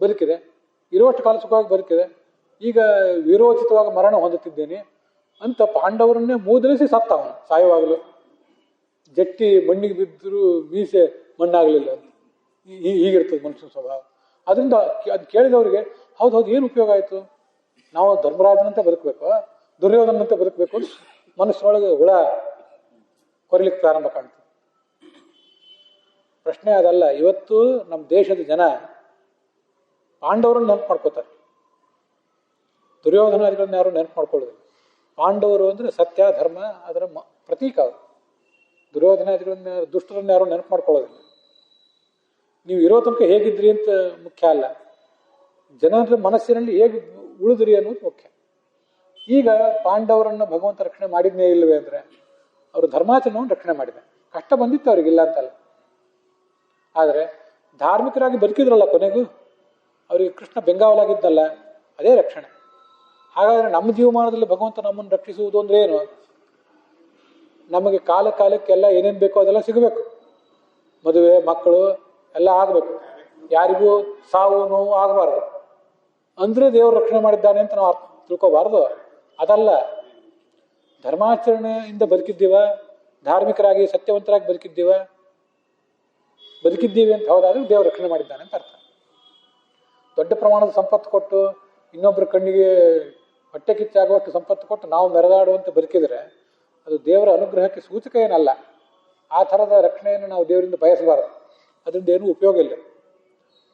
ಬದುಕಿದೆ, ಇರುವಷ್ಟು ಕಾಲ ಸುಖವಾಗಿ ಬದುಕಿದೆ, ಈಗ ವಿರೋಚಿತವಾಗಿ ಮರಣ ಹೊಂದುತ್ತಿದ್ದೇನೆ ಅಂತ ಪಾಂಡವರನ್ನೇ ಮೂದಲಿಸಿ ಸತ್ತ ಅವನು ಸಾಯುವಾಗಲೂ. ಜಟ್ಟಿ ಮಣ್ಣಿಗೆ ಬಿದ್ದರೂ ಮೀಸೆ ಮಣ್ಣಾಗಲಿಲ್ಲ ಅಂತ ಹೀಗಿರ್ತದೆ ಮನುಷ್ಯನ ಸ್ವಭಾವ. ಅದರಿಂದ ಅದು ಕೇಳಿದವರಿಗೆ ಹೌದು ಏನು ಉಪಯೋಗ ಆಯಿತು? ನಾವು ಧರ್ಮರಾಜನಂತೆ ಬದುಕಬೇಕು, ದುರ್ಯೋಧನಂತೆ ಬದುಕಬೇಕು ಅಂತ ಮನಸ್ಸಿನೊಳಗೆ ಹುಳ ಕೊರಲಿಕ್ಕೆ ಪ್ರಾರಂಭ ಕಾಣ್ತದೆ. ಪ್ರಶ್ನೆ ಅದಲ್ಲ. ಇವತ್ತು ನಮ್ಮ ದೇಶದ ಜನ ಪಾಂಡವರನ್ನು ನೆನಪು ಮಾಡ್ಕೋತಾರೆ, ದುರ್ಯೋಧನಾದಿಗಳನ್ನ ಯಾರು ನೆನಪು ಮಾಡ್ಕೊಳ್ಳೋದಿಲ್ಲ. ಪಾಂಡವರು ಅಂದರೆ ಸತ್ಯ ಧರ್ಮ ಅದರ ಪ್ರತೀಕ ಅವರು. ದುರ್ಯೋಧನಾದಿಗಳನ್ನ ದುಷ್ಟರನ್ನ ಯಾರು ನೆನಪು ಮಾಡ್ಕೊಳ್ಳೋದಿಲ್ಲ. ನೀವು ಇರೋ ತನಕ ಹೇಗಿದ್ರಿ ಅಂತ ಮುಖ್ಯ ಅಲ್ಲ, ಜನರ ಮನಸ್ಸಿನಲ್ಲಿ ಹೇಗೆ ಉಳಿದ್ರಿ ಅನ್ನೋದು ಮುಖ್ಯ. ಈಗ ಪಾಂಡವರನ್ನು ಭಗವಂತ ರಕ್ಷಣೆ ಮಾಡಿದ್ನೇ ಇಲ್ಲವೇ ಅಂದರೆ ಅವರು ಧರ್ಮಾಚರಣೆಯನ್ನು ರಕ್ಷಣೆ ಮಾಡಿದೆ. ಕಷ್ಟ ಬಂದಿತ್ತು ಅವ್ರಿಗಿಲ್ಲ ಅಂತಲ್ಲ, ಆದರೆ ಧಾರ್ಮಿಕರಾಗಿ ಬದುಕಿದ್ರಲ್ಲ ಕೊನೆಗೂ, ಅವರಿಗೆ ಕೃಷ್ಣ ಬೆಂಗಾವಲಾಗಿದ್ದಲ್ಲ, ಅದೇ ರಕ್ಷಣೆ. ಹಾಗಾದರೆ ನಮ್ಮ ಜೀವಮಾನದಲ್ಲಿ ಭಗವಂತ ನಮ್ಮನ್ನು ರಕ್ಷಿಸುವುದು ಅಂದರೆ ಏನು? ನಮಗೆ ಕಾಲಕ್ಕೆಲ್ಲ ಏನೇನು ಬೇಕೋ ಅದೆಲ್ಲ ಸಿಗಬೇಕು. ಮದುವೆ ಮಕ್ಕಳು ಎಲ್ಲ ಆಗಬೇಕು, ಯಾರಿಗೂ ಸಾವು ನೋವು ಆಗಬಾರ್ದು ಅಂದರೆ ದೇವರು ರಕ್ಷಣೆ ಮಾಡಿದ್ದಾನೆ ಅಂತ ನಾವು ತಿಳ್ಕೋಬಾರ್ದು. ಅದಲ್ಲ, ಧರ್ಮಾಚರಣೆಯಿಂದ ಬದುಕಿದ್ದೀವ, ಧಾರ್ಮಿಕರಾಗಿ ಸತ್ಯವಂತರಾಗಿ ಬದುಕಿದ್ದೀವಿ ಅಂತ ಹೌದಾದ್ರೆ ದೇವರು ರಕ್ಷಣೆ ಮಾಡಿದ್ದಾನೆ ಅಂತ ಅರ್ಥ. ದೊಡ್ಡ ಪ್ರಮಾಣದ ಸಂಪತ್ತು ಕೊಟ್ಟು, ಇನ್ನೊಬ್ಬರ ಕಣ್ಣಿಗೆ ಹೊಟ್ಟೆ ಕಿಚ್ಚಾಗುವಷ್ಟು ಸಂಪತ್ತು ಕೊಟ್ಟು ನಾವು ಮೆರೆದಾಡುವಂತೆ ಬದುಕಿದರೆ ಅದು ದೇವರ ಅನುಗ್ರಹಕ್ಕೆ ಸೂಚಕ ಏನಲ್ಲ. ಆ ಥರದ ರಕ್ಷಣೆಯನ್ನು ನಾವು ದೇವರಿಂದ ಬಯಸಬಾರದು, ಅದರಿಂದ ಏನೂ ಉಪಯೋಗ ಇಲ್ಲ.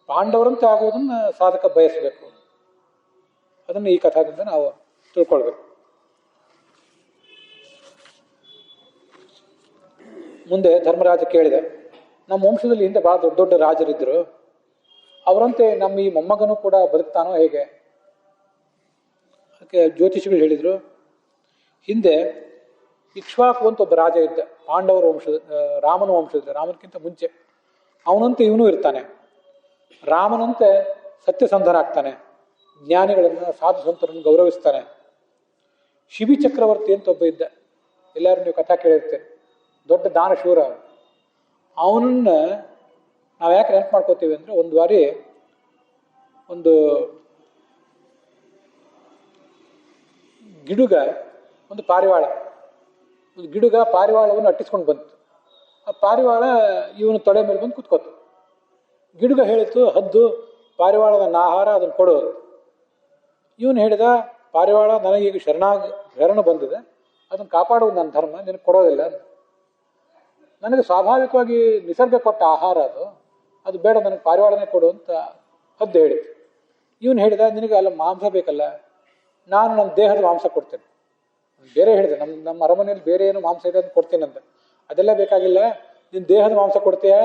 ಪಾಂಡವರಂತೆ ಆಗುವುದನ್ನು ಸಾಧಕ ಬಯಸಬೇಕು. ಅದನ್ನು ಈ ಕಥಾದಿಂದ ನಾವು ತಿಳ್ಕೊಳ್ಬೇಕು. ಮುಂದೆ ಧರ್ಮರಾಜ ಕೇಳಿದೆ, ನಮ್ಮ ವಂಶದಲ್ಲಿ ಹಿಂದೆ ಭಾಳ ದೊಡ್ಡ ದೊಡ್ಡ ರಾಜರಿದ್ದರು, ಅವರಂತೆ ನಮ್ಮ ಈ ಮೊಮ್ಮಗನೂ ಕೂಡ ಬದುಕ್ತಾನೋ ಹೇಗೆ? ಅದಕ್ಕೆ ಜ್ಯೋತಿಷಿಗಳು ಹೇಳಿದರು, ಹಿಂದೆ ಇಕ್ಷ್ವಾಕು ಅಂತ ಒಬ್ಬ ರಾಜ ಇದ್ದ, ಪಾಂಡವರ ವಂಶದ, ರಾಮನ ವಂಶದ, ರಾಮನಕ್ಕಿಂತ ಮುಂಚೆ. ಅವನಂತೆ ಇವನು ಇರ್ತಾನೆ, ರಾಮನಂತೆ ಸತ್ಯಸಂಧನಾಗ್ತಾನೆ, ಜ್ಞಾನಿಗಳನ್ನು ಸಾಧು ಸಂತರನ್ನು ಗೌರವಿಸ್ತಾನೆ. ಶಿಬಿ ಚಕ್ರವರ್ತಿ ಅಂತ ಒಬ್ಬ ಇದ್ದ, ಎಲ್ಲರೂ ನೀವು ಕಥಾ ಕೇಳಿರ್ತೇನೆ, ದೊಡ್ಡ ದಾನಶೂರ. ಅವನನ್ನು ನಾವು ಯಾಕೆ ನೆನಪು ಮಾಡ್ಕೋತೀವಿ ಅಂದರೆ, ಒಂದು ಬಾರಿ ಒಂದು ಗಿಡುಗ, ಒಂದು ಪಾರಿವಾಳವನ್ನು ಅಟ್ಟಿಸ್ಕೊಂಡು ಬಂತು. ಆ ಪಾರಿವಾಳ ಇವನು ತೊಡೆ ಮೇಲೆ ಬಂದು ಕೂತ್ಕೋತು. ಗಿಡುಗ ಹೇಳಿತು, ಹದ್ದು ಪಾರಿವಾಳದ ಆಹಾರ ಅದನ್ನು ಕೊಡೋದು. ಇವನು ಹೇಳಿದ, ಪಾರಿವಾಳ ನನಗೀಗ ಶರಣ ಬಂದಿದೆ, ಅದನ್ನು ಕಾಪಾಡುವುದು ನನ್ನ ಧರ್ಮ, ನಿನಗೆ ಕೊಡೋದಿಲ್ಲ. ನನಗೆ ಸ್ವಾಭಾವಿಕವಾಗಿ ನಿಸರ್ಗ ಕೊಟ್ಟ ಆಹಾರ ಅದು ಬೇಡ, ನನಗೆ ಪಾರಿವಾಳನೇ ಕೊಡು ಅಂತ ಹದ್ದು ಹೇಳಿತು. ಇವನು ಹೇಳಿದ, ನಿನಗೆ ಅಲ್ಲ ಮಾಂಸ ಬೇಕಲ್ಲ, ನಾನು ನನ್ನ ದೇಹದ ಮಾಂಸ ಕೊಡ್ತೇನೆ. ಬೇರೆ ಹೇಳಿದೆ, ನಮ್ಮ ಅರಮನೆಯಲ್ಲಿ ಬೇರೆ ಏನು ಮಾಂಸ ಇದೆ ಅಂತ ಕೊಡ್ತೇನೆ ಅಂತ. ಅದೆಲ್ಲ ಬೇಕಾಗಿಲ್ಲ, ನಿನ್ನ ದೇಹದ ಮಾಂಸ ಕೊಡ್ತೀಯಾ?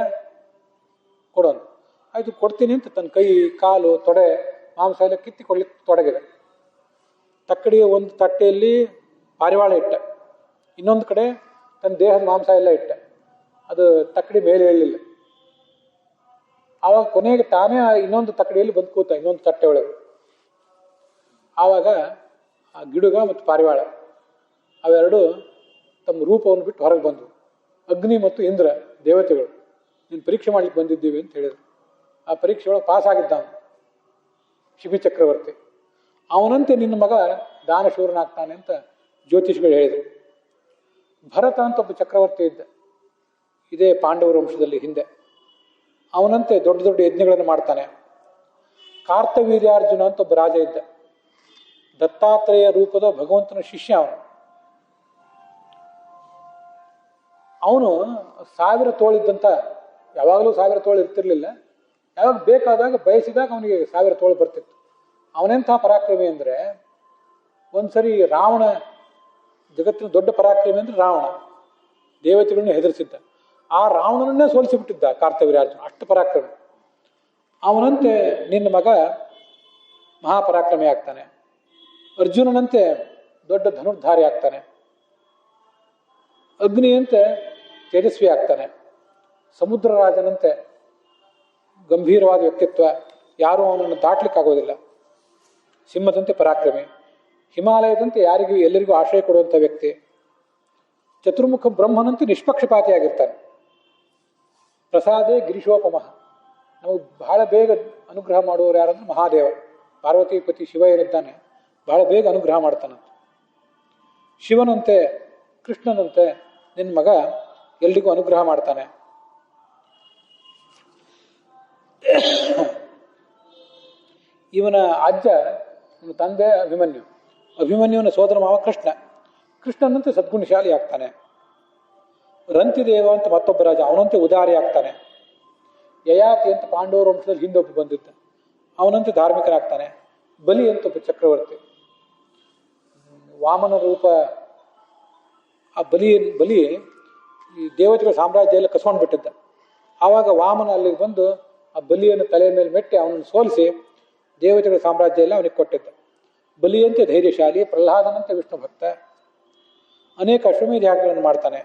ಕೊಡೋನು. ಆಯಿತು ಕೊಡ್ತೀನಿ ಅಂತ ತನ್ನ ಕೈ ಕಾಲು ತೊಡೆ ಮಾಂಸ ಎಲ್ಲ ಕಿತ್ತಿಕೊಳ್ಳಿಕ್ಕೆ ತೊಡಗಿದೆ. ತಕ್ಕಡಿಯ ಒಂದು ತಟ್ಟೆಯಲ್ಲಿ ಪಾರಿವಾಳ ಇಟ್ಟ, ಇನ್ನೊಂದು ಕಡೆ ತನ್ನ ದೇಹದ ಮಾಂಸ ಎಲ್ಲ ಇಟ್ಟ. ಅದು ತಕ್ಕಡಿ ಮೇಲೆ ಏಳಲಿಲ್ಲ. ಆವಾಗ ಕೊನೆಗೆ ತಾನೇ ಇನ್ನೊಂದು ತಕ್ಕಡಿಯಲ್ಲಿ ಬಂದು ಕೂತ, ಇನ್ನೊಂದು ತಟ್ಟೆ ಒಳಗೆ. ಆವಾಗ ಆ ಗಿಡುಗ ಮತ್ತು ಪಾರಿವಾಳ ಅವೆರಡು ತಮ್ಮ ರೂಪವನ್ನು ಬಿಟ್ಟು ಹೊರಗೆ ಬಂದವು. ಅಗ್ನಿ ಮತ್ತು ಇಂದ್ರ ದೇವತೆಗಳು ನೀನು ಪರೀಕ್ಷೆ ಮಾಡ್ಲಿಕ್ಕೆ ಬಂದಿದ್ದೀವಿ ಅಂತ ಹೇಳಿದ್ರು. ಆ ಪರೀಕ್ಷೆ ಒಳಗೆ ಪಾಸ್ ಆಗಿದ್ದ ಅವನು ಶಿಬಿ ಚಕ್ರವರ್ತಿ. ಅವನಂತೆ ನಿನ್ನ ಮಗ ದಾನಶೂರನಾಗ್ತಾನೆ ಅಂತ ಜ್ಯೋತಿಷಿಗಳು ಹೇಳಿದರು. ಭರತ ಅಂತ ಒಬ್ಬ ಚಕ್ರವರ್ತಿ ಇದ್ದ, ಇದೇ ಪಾಂಡವರ ವಂಶದಲ್ಲಿ ಹಿಂದೆ. ಅವನಂತೆ ದೊಡ್ಡ ದೊಡ್ಡ ಯಜ್ಞಗಳನ್ನು ಮಾಡ್ತಾನೆ. ಕಾರ್ತವೀರ್ಯಾರ್ಜುನ ಅಂತ ಒಬ್ಬ ರಾಜ ಇದ್ದ, ದತ್ತಾತ್ರೇಯ ರೂಪದ ಭಗವಂತನ ಶಿಷ್ಯ ಅವನು. ಅವನು 1000 ತೋಳಿದ್ದಂತ, ಯಾವಾಗಲೂ 1000 ತೋಳು ಇರ್ತಿರ್ಲಿಲ್ಲ. ಯಾವಾಗ ಬೇಕಾದಾಗ ಬಯಸಿದಾಗ ಅವನಿಗೆ 1000 ತೋಳು ಬರ್ತಿತ್ತು. ಅವನೆಂಥ ಪರಾಕ್ರಮಿ ಅಂದರೆ, ಒಂದ್ಸರಿ ರಾವಣ, ಜಗತ್ತಿನ ದೊಡ್ಡ ಪರಾಕ್ರಮಿ ಅಂದ್ರೆ ರಾವಣ, ದೇವತೆಗಳನ್ನ ಹೆದರಿಸಿದ್ದ. ಆ ರಾವಣನನ್ನೇ ಸೋಲಿಸಿಬಿಟ್ಟಿದ್ದ ಕಾರ್ತವೀರ್ಯಾರ್ಜುನ, ಅಷ್ಟು ಪರಾಕ್ರಮಿ. ಅವನಂತೆ ನಿನ್ನ ಮಗ ಮಹಾಪರಾಕ್ರಮಿ ಆಗ್ತಾನೆ. ಅರ್ಜುನನಂತೆ ದೊಡ್ಡ ಧನುರ್ಧಾರಿ ಆಗ್ತಾನೆ. ಅಗ್ನಿಯಂತೆ ತೇಜಸ್ವಿ ಆಗ್ತಾನೆ. ಸಮುದ್ರ ರಾಜನಂತೆ ಗಂಭೀರವಾದ ವ್ಯಕ್ತಿತ್ವ, ಯಾರೂ ಅವನನ್ನು ದಾಟ್ಲಿಕ್ಕಾಗೋದಿಲ್ಲ. ಸಿಂಹದಂತೆ ಪರಾಕ್ರಮಿ. ಹಿಮಾಲಯದಂತೆ ಯಾರಿಗೂ ಎಲ್ಲರಿಗೂ ಆಶ್ರಯ ಕೊಡುವಂಥ ವ್ಯಕ್ತಿ. ಚತುರ್ಮುಖ ಬ್ರಹ್ಮನಂತೆ ನಿಷ್ಪಕ್ಷಪಾತಿಯಾಗಿರ್ತಾನೆ. ಪ್ರಸಾದೇ ಗಿರೀಶೋಪಮಃ. ನಾವು ಬಹಳ ಬೇಗ ಅನುಗ್ರಹ ಮಾಡುವವರು ಯಾರಂದ್ರೆ ಮಹಾದೇವ, ಪಾರ್ವತೀಪತಿ ಶಿವ ಏನಿದ್ದಾನೆ ಬಹಳ ಬೇಗ ಅನುಗ್ರಹ ಮಾಡ್ತಾನಂತೆ. ಶಿವನಂತೆ ಕೃಷ್ಣನಂತೆ ನಿನ್ನ ಮಗ ಎಲ್ರಿಗೂ ಅನುಗ್ರಹ ಮಾಡ್ತಾನೆ. ಇವನ ಅಜ್ಜ, ಇವನ ತಂದೆ ಅಭಿಮನ್ಯು, ಅಭಿಮನ್ಯುವಿನ ಸೋದರ ಮಾವ ಕೃಷ್ಣ, ಕೃಷ್ಣನಂತೆ ಸದ್ಗುಣಶಾಲಿ ಆಗ್ತಾನೆ. ರಂತಿದೇವ ಅಂತ ಮತ್ತೊಬ್ಬ ರಾಜ, ಅವನಂತೆ ಉದಾರಿ ಆಗ್ತಾನೆ. ಯಯಾತಿ ಅಂತ ಪಾಂಡವರ ವಂಶದಲ್ಲಿ ಹಿಂದೊಬ್ಬ ಬಂದಿದ್ದ, ಅವನಂತೆ ಧಾರ್ಮಿಕನಾಗ್ತಾನೆ. ಬಲಿ ಅಂತ ಒಬ್ಬ ಚಕ್ರವರ್ತಿ, ವಾಮನ ರೂಪ. ಆ ಬಲಿ ಈ ದೇವತೆಗಳ ಸಾಮ್ರಾಜ್ಯ ಎಲ್ಲ ಕಸ್ಕೊಂಡು ಬಿಟ್ಟಿದ್ದ. ಆವಾಗ ವಾಮನ ಅಲ್ಲಿಗೆ ಬಂದು ಆ ಬಲಿಯನ್ನು ತಲೆಯ ಮೇಲೆ ಮೆಟ್ಟಿ ಅವನನ್ನು ಸೋಲಿಸಿ ದೇವತೆಗಳ ಸಾಮ್ರಾಜ್ಯ ಎಲ್ಲ ಅವನಿಗೆ ಕೊಟ್ಟಿದ್ದ. ಬಲಿಯಂತೆ ಧೈರ್ಯಶಾಲಿ, ಪ್ರಹ್ಲಾದನಂತೆ ವಿಷ್ಣು ಭಕ್ತ. ಅನೇಕ ಅಶ್ವಮೇಧ ಯಾಗಗಳನ್ನು ಮಾಡ್ತಾನೆ,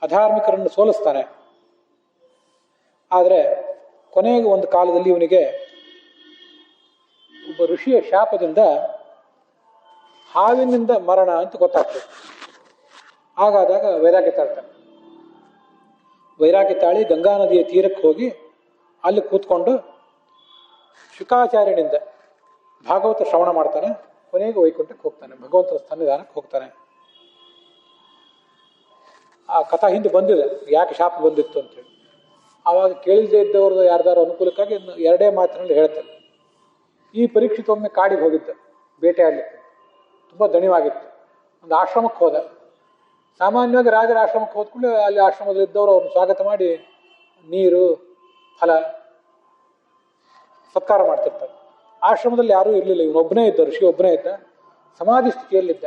ಅಧಾರ್ಮಿಕರನ್ನು ಸೋಲಿಸ್ತಾನೆ. ಆದರೆ ಕೊನೆಗೆ ಒಂದು ಕಾಲದಲ್ಲಿ ಇವನಿಗೆ ಒಬ್ಬ ಋಷಿಯ ಶಾಪದಿಂದ ಹಾವಿನಿಂದ ಮರಣ ಅಂತ ಗೊತ್ತಾಗ್ತದೆ. ಹಾಗಾದಾಗ ವೈರಾಗ್ಯ ತಾಳ್ತಾನೆ. ವೈರಾಗ್ಯ ತಾಳಿ ಗಂಗಾ ನದಿಯ ತೀರಕ್ಕೆ ಹೋಗಿ ಅಲ್ಲಿ ಕೂತ್ಕೊಂಡು ಶುಕಾಚಾರ್ಯನಿಂದ ಭಾಗವತ ಶ್ರವಣ ಮಾಡ್ತಾನೆ. ಕೊನೆಗೆ ವೈಕುಂಠಕ್ಕೆ ಹೋಗ್ತಾನೆ, ಭಗವಂತನ ಸನ್ನಿಧಾನಕ್ಕೆ ಹೋಗ್ತಾನೆ. ಆ ಕಥಾ ಹಿಂದೆ ಬಂದಿದೆ, ಯಾಕೆ ಶಾಪ ಬಂದಿತ್ತು ಅಂತೇಳಿ. ಆವಾಗ ಕೇಳಿಲ್ಲದೆ ಇದ್ದವ್ರದ್ದು ಯಾರ್ದಾರು ಅನುಕೂಲಕ್ಕಾಗಿ 2 ಮಾತಿನಲ್ಲಿ ಹೇಳ್ತಾರೆ. ಈ ಪರೀಕ್ಷಿತ ಒಮ್ಮೆ ಕಾಡಿಗೆ ಹೋಗಿದ್ದ ಬೇಟೆ ಆಡಲಿಕ್ಕೆ, ತುಂಬ ದಣಿವಾಗಿತ್ತು. ಒಂದು ಆಶ್ರಮಕ್ಕೆ ಹೋದ. ಸಾಮಾನ್ಯವಾಗಿ ರಾಜರ ಆಶ್ರಮಕ್ಕೆ ಹೋದ್ಕೊಂಡು ಅಲ್ಲಿ ಆಶ್ರಮದಲ್ಲಿದ್ದವರು ಅವ್ರನ್ನ ಸ್ವಾಗತ ಮಾಡಿ ನೀರು, ಫಲ, ಸತ್ಕಾರ ಮಾಡ್ತಿರ್ತಾರೆ. ಆಶ್ರಮದಲ್ಲಿ ಯಾರೂ ಇರಲಿಲ್ಲ, ಇವನೊಬ್ಬನೇ ಇದ್ದ, ಋಷಿ ಒಬ್ಬನೇ ಇದ್ದ. ಸಮಾಧಿ ಸ್ಥಿತಿಯಲ್ಲಿದ್ದ.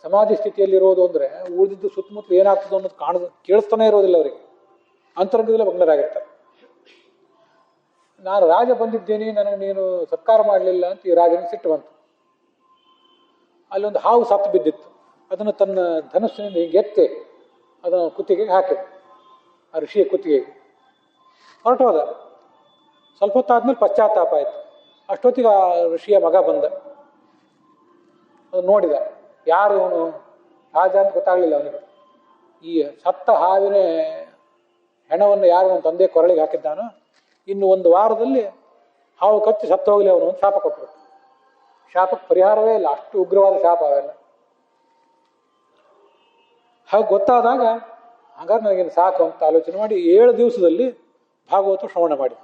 ಸಮಾಧಿ ಸ್ಥಿತಿಯಲ್ಲಿರೋದು ಅಂದರೆ ಉಳಿದಿದ್ದು ಸುತ್ತಮುತ್ತಲು ಏನಾಗ್ತದೋ ಅನ್ನೋದು ಕೇಳಿಸ್ತಾನೆ ಇರೋದಿಲ್ಲ ಅವರಿಗೆ. ಅಂತರಂಗದಲ್ಲೇ ಮಗ್ನರಾಗಿರ್ತಾರೆ. ನಾನು ರಾಜ ಬಂದಿದ್ದೇನೆ, ನನಗೆ ನೀನು ಸತ್ಕಾರ ಮಾಡಲಿಲ್ಲ ಅಂತ ಈ ರಾಜನಿಗೆ ಸಿಟ್ಟು ಬಂತು. ಅಲ್ಲೊಂದು ಹಾವು ಸತ್ತು ಬಿದ್ದಿತ್ತು. ಅದನ್ನು ತನ್ನ ಧನಸ್ಸಿನಿಂದ ಹೀಗೆ ಎತ್ತಿ ಅದನ್ನು ಕುತ್ತಿಗೆಗೆ ಹಾಕಿದ, ಆ ಋಷಿಯ ಕುತ್ತಿಗೆಗೆ. ಹೊರಟೋದ. ಸ್ವಲ್ಪ ಹೊತ್ತಾದ್ಮೇಲೆ ಪಶ್ಚಾತ್ತಾಪ ಆಯಿತು. ಅಷ್ಟೊತ್ತಿಗೆ ಆ ಋಷಿಯ ಮಗ ಬಂದ. ಅದು ನೋಡಿದ, ಯಾರು ಅವನು ರಾಜ ಅಂತ ಗೊತ್ತಾಗಲಿಲ್ಲ ಅವನಿಗೆ. ಈ ಸತ್ತ ಹಾವಿನ ಹೆಣವನ್ನು ಯಾರು ಅವನ ತಂದೆ ಕೊರಳಿಗೆ ಹಾಕಿದ್ದಾನೋ, ಇನ್ನು 1 ವಾರದಲ್ಲಿ ಹಾವು ಕಚ್ಚಿ ಸತ್ತು ಹೋಗಲಿ ಅವನು ಅಂತ ಶಾಪ ಕೊಟ್ಟರು. ಶಾಪಕ್ಕೆ ಪರಿಹಾರವೇ ಇಲ್ಲ, ಅಷ್ಟು ಉಗ್ರವಾದ ಶಾಪ ಅವೆಲ್ಲ. ಹಾಗೆ ಗೊತ್ತಾದಾಗ ಹಾಗಾದ್ರೆ ನನಗೇನು ಸಾಕು ಅಂತ ಆಲೋಚನೆ ಮಾಡಿ 7 ದಿವಸದಲ್ಲಿ ಭಾಗವತ ಶ್ರವಣ ಮಾಡಿ.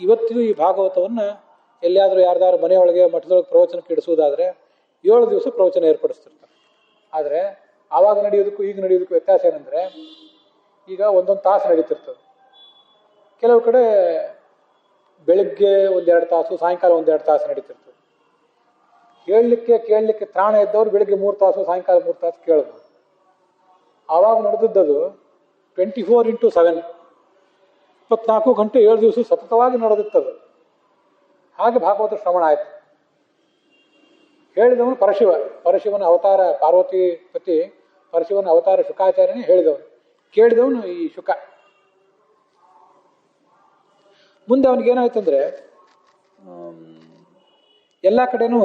ಇವತ್ತಿಗೂ ಈ ಭಾಗವತವನ್ನು ಎಲ್ಲಿಯಾದರೂ ಯಾರ್ದಾರು ಮನೆಯೊಳಗೆ ಮಠದೊಳಗೆ ಪ್ರವಚನಕ್ಕೆ ಇಡಿಸೋದಾದರೆ 7 ದಿವಸ ಪ್ರವಚನ ಏರ್ಪಡಿಸ್ತಿರ್ತಾರೆ. ಆದರೆ ಆವಾಗ ನಡೆಯೋದಕ್ಕೂ ಈಗ ನಡೆಯೋದಕ್ಕೂ ವ್ಯತ್ಯಾಸ ಏನಂದರೆ, ಈಗ 1 ತಾಸು ನಡೀತಿರ್ತದೆ. ಕೆಲವು ಕಡೆ ಬೆಳಗ್ಗೆ 1-2 ತಾಸು, ಸಾಯಂಕಾಲ 1-2 ತಾಸು ನಡೀತಿರ್ತದೆ. ಕೇಳಲಿಕ್ಕೆ ತ್ರಾಣ ಇದ್ದವ್ರು ಬೆಳಗ್ಗೆ 3 ತಾಸು, ಸಾಯಂಕಾಲ 3 ತಾಸು ಕೇಳ್ಬೋದು. ಆವಾಗ ನಡೆದದ್ದು 24x7, 24 ಗಂಟೆ 7 ದಿವಸ ಸತತವಾಗಿ ನಡೆದಿತ್ತದು. ಹಾಗೆ ಭಾಗವತ ಶ್ರವಣ ಆಯಿತು. ಹೇಳಿದವನು ಪರಶಿವನ ಅವತಾರ, ಪಾರ್ವತಿ ಪತಿ ಪರಶಿವನ ಅವತಾರ ಶುಕಾಚಾರ್ಯನೇ ಹೇಳಿದವನು. ಕೇಳಿದವನು ಈ ಶುಕ. ಮುಂದೆ ಅವನಿಗೇನಾಯ್ತಂದರೆ ಎಲ್ಲ ಕಡೆನೂ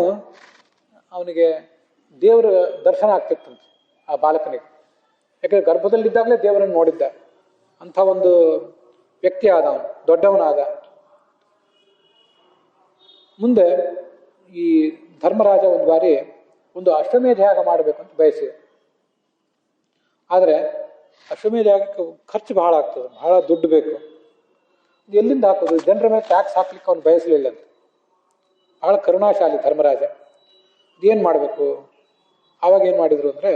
ಅವನಿಗೆ ದೇವರ ದರ್ಶನ ಆಗ್ತಿತ್ತಂತೆ ಆ ಬಾಲಕನಿಗೆ. ಯಾಕಂದರೆ ಗರ್ಭದಲ್ಲಿದ್ದಾಗಲೇ ದೇವರನ್ನು ನೋಡಿದ್ದ. ಅಂಥ ಒಂದು ವ್ಯಕ್ತಿ ಆದ ಅವನು, ದೊಡ್ಡವನಾದ. ಮುಂದೆ ಈ ಧರ್ಮರಾಜ ಒಂದು ಬಾರಿ ಒಂದು ಅಶ್ವಮೇಧ ಯಾಗ ಮಾಡಬೇಕು ಅಂತ ಬಯಸಿದೆ. ಆದರೆ ಅಶ್ವಮೇಧ ಯಾಗಕ್ಕೆ ಖರ್ಚು ಬಹಳ ಆಗ್ತದೆ, ಬಹಳ ದುಡ್ಡು ಬೇಕು. ಎಲ್ಲಿಂದ ಹಾಕೋದು? ಜನರ ಮೇಲೆ ಟ್ಯಾಕ್ಸ್ ಹಾಕ್ಲಿಕ್ಕೆ ಅವನು ಬಯಸಲಿಲ್ಲ ಅಂತ. ಬಹಳ ಕರುಣಾಶಾಲಿ ಧರ್ಮರಾಜ. ಇದೇನು ಮಾಡಬೇಕು? ಆವಾಗ ಏನು ಮಾಡಿದ್ರು ಅಂದರೆ,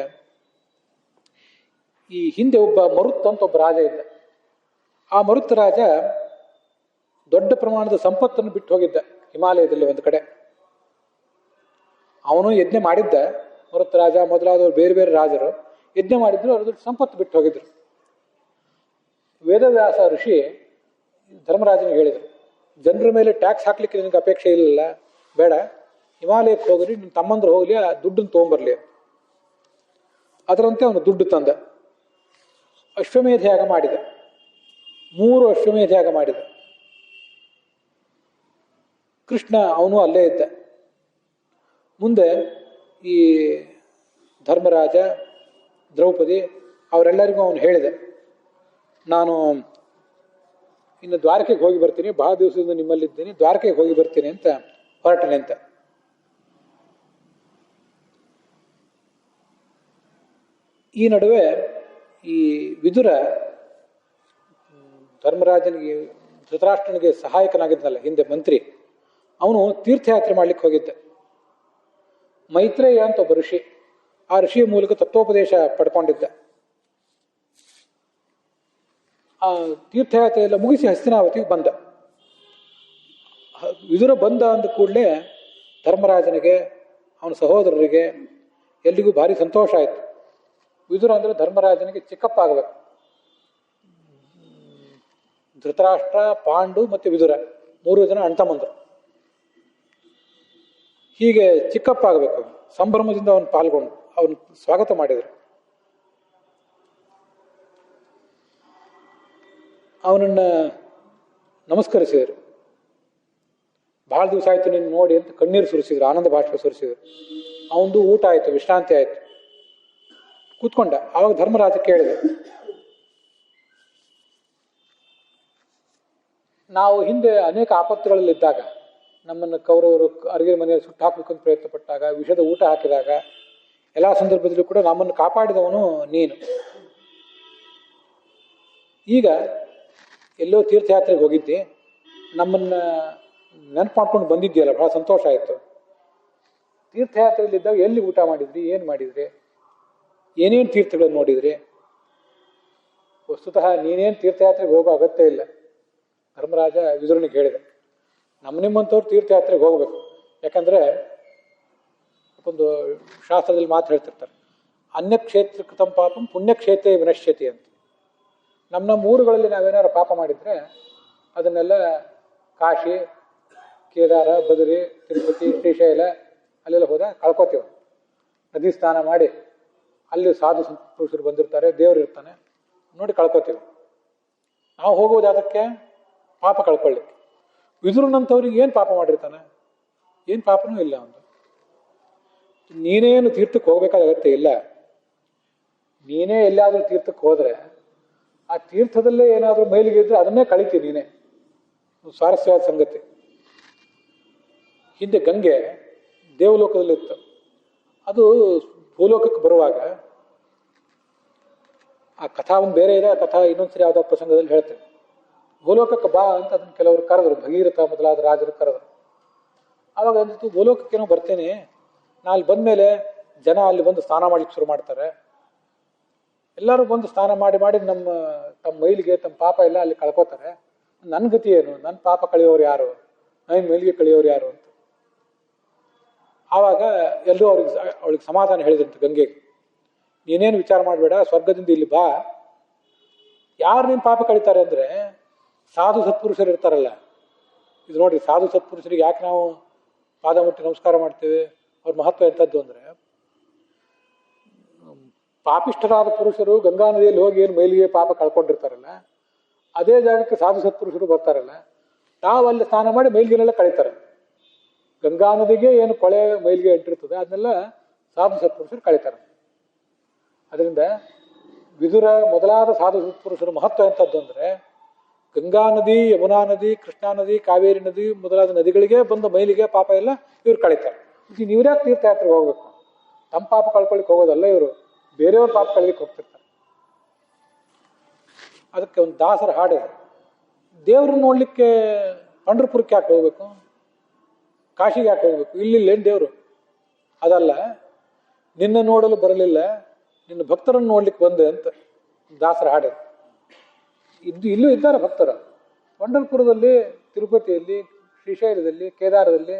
ಈ ಹಿಂದೆ ಒಬ್ಬ ಮರುತ್ ಅಂತ ಒಬ್ಬ ರಾಜ ಇದ್ದ. ಆ ಮರುತ್ ರಾಜ ದೊಡ್ಡ ಪ್ರಮಾಣದ ಸಂಪತ್ತನ್ನು ಬಿಟ್ಟು ಹೋಗಿದ್ದ ಹಿಮಾಲಯದಲ್ಲಿ ಒಂದು ಕಡೆ. ಅವನು ಯಜ್ಞ ಮಾಡಿದ್ದ. ಮರುತ್ ರಾಜ ಮೊದಲಾದವರು ಬೇರೆ ಬೇರೆ ರಾಜರು ಯಜ್ಞ ಮಾಡಿದ್ರು, ಅವ್ರದ್ದು ಸಂಪತ್ತು ಬಿಟ್ಟು ಹೋಗಿದ್ರು. ವೇದವ್ಯಾಸ ಋಷಿ ಧರ್ಮರಾಜನಿಗೆ ಹೇಳಿದರು, ಜನರ ಮೇಲೆ ಟ್ಯಾಕ್ಸ್ ಹಾಕ್ಲಿಕ್ಕೆ ನಿನಗೆ ಅಪೇಕ್ಷೆ ಇಲ್ಲ, ಬೇಡ, ಹಿಮಾಲಯಕ್ಕೆ ಹೋಗ್ರಿ, ನಿಮ್ಮ ತಮ್ಮಂದ್ರು ಹೋಗ್ಲಿ, ಆ ದುಡ್ಡನ್ನು ತೊಗೊಂಬರ್ಲಿ. ಅದರಂತೆ ಅವನು ದುಡ್ಡು ತಂದ. ಅಶ್ವಮೇಧ ಯಾಗ ಮಾಡಿದ. 3 ಅಶ್ವಮೇಧ ಯಾಗ ಮಾಡಿದ. ಕೃಷ್ಣ ಅವನು ಅಲ್ಲೇ ಇದ್ದ. ಮುಂದೆ ಈ ಧರ್ಮರಾಜ, ದ್ರೌಪದಿ ಅವರೆಲ್ಲರಿಗೂ ಅವನು ಹೇಳಿದೆ, ನಾನು ಇನ್ನು ದ್ವಾರಕೆಗೆ ಹೋಗಿ ಬರ್ತೀನಿ, ಬಹಳ ದಿವಸದಿಂದ ನಿಮ್ಮಲ್ಲಿದ್ದೀನಿ, ದ್ವಾರಕೆಗೆ ಹೋಗಿ ಬರ್ತೀನಿ ಅಂತ ಹೊರಟನೆ ಅಂತ. ಈ ನಡುವೆ ಈ ವಿದುರ ಧರ್ಮರಾಜನಿಗೆ, ಧೃತರಾಷ್ಟ್ರನಿಗೆ ಸಹಾಯಕನಾಗಿದ್ದನಲ್ಲ ಹಿಂದೆ ಮಂತ್ರಿ, ಅವನು ತೀರ್ಥಯಾತ್ರೆ ಮಾಡ್ಲಿಕ್ಕೆ ಹೋಗಿದ್ದ. ಮೈತ್ರೇಯ ಅಂತ ಒಬ್ಬ ಋಷಿ, ಆ ಋಷಿಯ ಮೂಲಕ ತತ್ವೋಪದೇಶ ಪಡ್ಕೊಂಡಿದ್ದ. ಆ ತೀರ್ಥಯಾತ್ರೆ ಎಲ್ಲ ಮುಗಿಸಿ ಹಸ್ತಿನಾವತಿಗೆ ಬಂದ. ವಿದುರ ಬಂದ ಅಂದ ಕೂಡಲೇ ಧರ್ಮರಾಜನಿಗೆ, ಅವನ ಸಹೋದರರಿಗೆ ಎಲ್ಲಿಗೂ ಭಾರಿ ಸಂತೋಷ ಆಯಿತು. ವಿದುರ ಅಂದರೆ ಧರ್ಮರಾಜನಿಗೆ ಚಿಕ್ಕಪ್ಪ ಆಗಬೇಕು. ಧೃತರಾಷ್ಟ್ರ, ಪಾಂಡು ಮತ್ತು ವಿದುರ 3 ಜನ ಅಣ್ತಮ್ಮಂದರು. ಹೀಗೆ ಚಿಕ್ಕಪ್ಪ ಆಗಬೇಕು. ಸಂಭ್ರಮದಿಂದ ಅವನು ಪಾಲ್ಗೊಂಡು ಅವನು ಸ್ವಾಗತ ಮಾಡಿದರು. ಅವನನ್ನು ನಮಸ್ಕರಿಸಿದರು. ಬಹಳ ದಿವಸ ಆಯಿತು ನೀನು ನೋಡಿ ಅಂತ ಕಣ್ಣೀರು ಸುರಿಸಿದ್ರು, ಆನಂದ ಬಾಷ್ಪ ಸುರಿಸಿದ್ರು. ಅವನದು ಊಟ ಆಯಿತು, ವಿಶ್ರಾಂತಿ ಆಯಿತು, ಕೂತ್ಕೊಂಡ. ಆವಾಗ ಧರ್ಮರಾಜ ಕೇಳಿದೆ, ನಾವು ಹಿಂದೆ ಅನೇಕ ಆಪತ್ತುಗಳಲ್ಲಿದ್ದಾಗ, ನಮ್ಮನ್ನು ಕೌರವರು ಅರಗಿನ ಮನೆಯಲ್ಲಿ ಸುಟ್ಟು ಹಾಕಬೇಕಂತ ಪ್ರಯತ್ನ ಪಟ್ಟಾಗ, ವಿಷದ ಊಟ ಹಾಕಿದಾಗ, ಎಲ್ಲ ಸಂದರ್ಭದಲ್ಲೂ ಕೂಡ ನಮ್ಮನ್ನು ಕಾಪಾಡಿದವನು ನೀನು. ಈಗ ಎಲ್ಲೋ ತೀರ್ಥಯಾತ್ರೆಗೆ ಹೋಗಿದ್ದೆ, ನಮ್ಮನ್ನು ನೆನಪು ಮಾಡ್ಕೊಂಡು ಬಂದಿದ್ದೀಯಲ್ಲ, ಬಹಳ ಸಂತೋಷ ಆಯಿತು. ತೀರ್ಥಯಾತ್ರೆಯಲ್ಲಿದ್ದಾಗ ಎಲ್ಲಿ ಊಟ ಮಾಡಿದ್ರಿ, ಏನು ಮಾಡಿದ್ರಿ, ಏನೇನು ತೀರ್ಥಗಳನ್ನು ನೋಡಿದ್ರಿ? ವಸ್ತುತಃ ನೀನೇನು ತೀರ್ಥಯಾತ್ರೆಗೆ ಹೋಗೋ ಅಗತ್ಯ ಇಲ್ಲ. ಧರ್ಮರಾಜ ವಿದುರನಿಗೆ ಹೇಳಿದೆ, ನಿಮ್ಮಂಥವ್ರು ತೀರ್ಥಯಾತ್ರೆಗೆ ಹೋಗಬೇಕು. ಯಾಕಂದರೆ ಒಂದು ಶಾಸ್ತ್ರದಲ್ಲಿ ಮಾತು ಹೇಳ್ತಿರ್ತಾರೆ, ಅನ್ಯಕ್ಷೇತ್ರ ಕೃತಂ ಪಾಪಂ ಪುಣ್ಯಕ್ಷೇತ್ರೇ ವಿನಶ್ಯತಿ ಅಂತ. ನಮ್ಮ ಊರುಗಳಲ್ಲಿ ನಾವೇನಾದ್ರು ಪಾಪ ಮಾಡಿದರೆ ಅದನ್ನೆಲ್ಲ ಕಾಶಿ, ಕೇದಾರ, ಬದರಿ, ತಿರುಪತಿ, ಶ್ರೀಶೈಲ ಅಲ್ಲೆಲ್ಲ ಹೋದ ಕಳ್ಕೊತೀವಿ. ನದಿ ಸ್ನಾನ ಮಾಡಿ ಅಲ್ಲಿ ಸಾಧು ಪುರುಷರು ಬಂದಿರ್ತಾರೆ, ದೇವರು ಇರ್ತಾನೆ, ನೋಡಿ ಕಳ್ಕೊತೀವಿ. ನಾವು ಹೋಗೋದು ಅದಕ್ಕೆ ಪಾಪ ಕಳ್ಕೊಳ್ಳಿಕ್ಕೆ. ವಿದುರನಂಥವ್ರಿಗೆ ಏನು ಪಾಪ ಮಾಡಿರ್ತಾನೆ? ಏನು ಪಾಪನೂ ಇಲ್ಲ ಅವನು. ನೀನೇನು ತೀರ್ಥಕ್ಕೆ ಹೋಗ್ಬೇಕಾದ ಅಗತ್ಯ ಇಲ್ಲ. ನೀನೇ ಎಲ್ಲಾದರೂ ತೀರ್ಥಕ್ಕೆ ಹೋದರೆ ಆ ತೀರ್ಥದಲ್ಲೇ ಏನಾದರೂ ಮೈಲಿಗೆ ಇದ್ರೆ ಅದನ್ನೇ ಕಳಿತೀವಿ ನೀನೇ. ಸ್ವಾರಸ್ಯವಾದ ಸಂಗತಿ. ಹಿಂದೆ ಗಂಗೆ ದೇವಲೋಕದಲ್ಲಿತ್ತು. ಅದು ಭೂಲೋಕಕ್ಕೆ ಬರುವಾಗ, ಆ ಕಥಾ ಒಂದು ಬೇರೆ ಇದೆ, ಆ ಕಥಾ ಇನ್ನೊಂದ್ಸರಿ ಯಾವುದೋ ಪ್ರಸಂಗದಲ್ಲಿ ಹೇಳ್ತೇನೆ. ಭೂಲೋಕಕ್ಕೆ ಬಾ ಅಂತ ಅದನ್ನು ಕೆಲವರು ಕರೆದರು, ಭಗೀರಥ ಮೊದಲಾದ ರಾಜರು ಕರೆದರು. ಆವಾಗ ಅಂದಿತ್ತು, ಭೂಲೋಕಕ್ಕೇನೋ ಬರ್ತೇನೆ, ನಾ ಅಲ್ಲಿ ಬಂದಮೇಲೆ ಜನ ಅಲ್ಲಿ ಬಂದು ಸ್ನಾನ ಮಾಡ್ಲಿಕ್ಕೆ ಶುರು ಮಾಡ್ತಾರೆ. ಎಲ್ಲರೂ ಬಂದು ಸ್ನಾನ ಮಾಡಿ ಮಾಡಿ ತಮ್ಮ ಮೈಲಿಗೆ, ತಮ್ಮ ಪಾಪ ಎಲ್ಲ ಅಲ್ಲಿ ಕಳ್ಕೋತಾರೆ. ನನ್ನ ಗತಿ ಏನು? ನನ್ನ ಪಾಪ ಕಳೆಯೋರು ಯಾರು? ನನ್ನ ಮೈಲಿಗೆ ಕಳೆಯೋರು ಯಾರು ಅಂತ. ಆವಾಗ ಎಲ್ಲರೂ ಅವಳಿಗೆ ಸಮಾಧಾನ ಹೇಳಿದಂತೆ ಗಂಗೆಗೆ, ನೀನೇನು ವಿಚಾರ ಮಾಡಬೇಡ, ಸ್ವರ್ಗದಿಂದ ಇಲ್ಲಿ ಬಾ. ಯಾರು ನೀನು ಪಾಪ ಕಳೀತಾರೆ ಅಂದರೆ ಸಾಧು ಸತ್ಪುರುಷರು ಇರ್ತಾರಲ್ಲ. ಇದು ನೋಡಿ, ಸಾಧು ಸತ್ಪುರುಷರಿಗೆ ಯಾಕೆ ನಾವು ಪಾದ ಮುಟ್ಟಿ ನಮಸ್ಕಾರ ಮಾಡ್ತೇವೆ? ಅವ್ರ ಮಹತ್ವ ಎಂಥದ್ದು ಅಂದರೆ, ಪಾಪಿಷ್ಠರಾದ ಪುರುಷರು ಗಂಗಾ ನದಿಯಲ್ಲಿ ಹೋಗಿ ಏನು ಮೈಲಿಗೆ ಪಾಪ ಕಳ್ಕೊಂಡಿರ್ತಾರಲ್ಲ, ಅದೇ ಜಾಗಕ್ಕೆ ಸಾಧು ಸತ್ಪುರುಷರು ಬರ್ತಾರಲ್ಲ, ತಾವು ಅಲ್ಲಿ ಸ್ನಾನ ಮಾಡಿ ಮೈಲಿಗೆನೆಲ್ಲ ಕಳೀತಾರೆ. ಗಂಗಾ ನದಿಗೆ ಏನು ಕೊಳೆ ಮೈಲಿಗೆ ಇಟ್ಟಿರ್ತದೆ ಅದನ್ನೆಲ್ಲ ಸಾಧು ಸತ್ಪುರುಷರು ಕಳೀತಾರೆ. ಅದರಿಂದ ವಿದುರ ಮೊದಲಾದ ಸಾಧು ಸತ್ಪುರುಷರ ಮಹತ್ವ ಎಂಥದ್ದು ಅಂದರೆ, ಗಂಗಾ ನದಿ, ಯಮುನಾ ನದಿ, ಕೃಷ್ಣಾ ನದಿ, ಕಾವೇರಿ ನದಿ ಮೊದಲಾದ ನದಿಗಳಿಗೆ ಬಂದ ಮೈಲಿಗೆ ಪಾಪ ಎಲ್ಲ ಇವ್ರು ಕಳೀತಾರೆ. ಇನ್ನು ಇವ್ರ್ಯಾಕೆ ತೀರ್ಥಯಾತ್ರೆಗೆ ಹೋಗ್ಬೇಕು? ತಮ್ಮ ಪಾಪ ಕಳ್ಕೊಳ್ಳಿಕ್ಕೆ ಹೋಗೋದಲ್ಲ, ಇವರು ಬೇರೆಯವ್ರ ಪಾಪ ಕಳಲಿಕ್ಕೆ ಹೋಗ್ತಿರ್ತಾರೆ. ಅದಕ್ಕೆ ಒಂದು ದಾಸರ ಹಾಡಿದೆ, ದೇವ್ರನ್ನ ನೋಡ್ಲಿಕ್ಕೆ ಪಂಡ್ರಪುರಕ್ಕೆ ಯಾಕೆ ಹೋಗ್ಬೇಕು, ಕಾಶಿಗೆ ಯಾಕೆ ಹೋಗ್ಬೇಕು, ಇಲ್ಲಿಲ್ಲೇನು ದೇವರು? ಅದಲ್ಲ, ನಿನ್ನ ನೋಡಲು ಬರಲಿಲ್ಲ, ನಿನ್ನ ಭಕ್ತರನ್ನು ನೋಡ್ಲಿಕ್ಕೆ ಬಂದೆ ಅಂತ ದಾಸರ ಹಾಡಿದೆ. ಇಲ್ಲೂ ಇದ್ದಾರೆ ಭಕ್ತರು. ಪಂಢರಪುರದಲ್ಲಿ, ತಿರುಪತಿಯಲ್ಲಿ, ಶ್ರೀಶೈಲದಲ್ಲಿ, ಕೇದಾರದಲ್ಲಿ,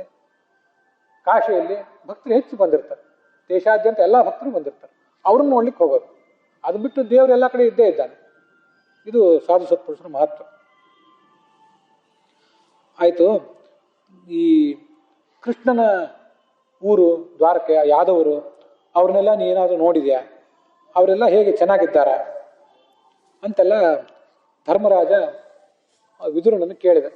ಕಾಶಿಯಲ್ಲಿ ಭಕ್ತರು ಹೆಚ್ಚು ಬಂದಿರ್ತಾರೆ. ದೇಶಾದ್ಯಂತ ಎಲ್ಲ ಭಕ್ತರು ಬಂದಿರ್ತಾರೆ. ಅವ್ರನ್ನ ನೋಡ್ಲಿಕ್ಕೆ ಹೋಗೋದು. ಅದು ಬಿಟ್ಟು ದೇವರು ಎಲ್ಲ ಕಡೆ ಇದ್ದೇ ಇದ್ದಾನೆ. ಇದು ಸಾಧು ಸತ್ಪುರುಷರ ಮಹತ್ವ. ಆಯಿತು. ಈ ಕೃಷ್ಣನ ಊರು ದ್ವಾರಕೆ, ಯಾದವರು, ಅವ್ರನ್ನೆಲ್ಲ ನೀ ಏನಾದರೂ ನೋಡಿದ್ಯಾ? ಅವರೆಲ್ಲ ಹೇಗೆ ಚೆನ್ನಾಗಿದ್ದಾರ ಅಂತೆಲ್ಲ ಧರ್ಮರಾಜ ವಿದುರನನ್ನು ಕೇಳಿದ.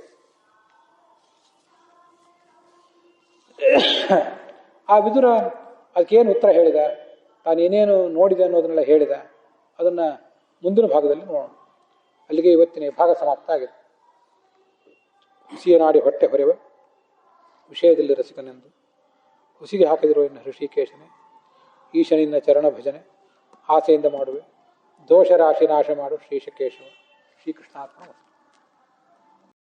ಆ ವಿದುರ ಅದಕ್ಕೇನು ಉತ್ತರ ಹೇಳಿದ, ತಾನೇನೇನು ನೋಡಿದೆ ಅನ್ನೋದನ್ನೆಲ್ಲ ಹೇಳಿದ. ಅದನ್ನು ಮುಂದಿನ ಭಾಗದಲ್ಲಿ ನೋಡೋಣ. ಅಲ್ಲಿಗೆ ಇವತ್ತಿನ ಭಾಗ ಸಮಾಪ್ತ ಆಗಿದೆ. ಹುಸಿಯ ನಾಡಿ ಹೊಟ್ಟೆ ಹೊರೆವ ವಿಷಯದಲ್ಲಿ ರಸಿಕನೆಂದು ಹುಸಿಗೆ ಹಾಕಿದಿರೋ ಇನ್ನು ಹೃಷಿಕೇಶನೇ, ಈಶನಿನ್ನ ಚರಣ ಭಜನೆ ಆಸೆಯಿಂದ ಮಾಡುವೆ, ದೋಷ ರಾಶಿ ನಾಶ ಮಾಡು ಶ್ರೀಶಕೇಶವ. ಶ್ರೀಕೃಷ್ಣಾರ್ಪಣ.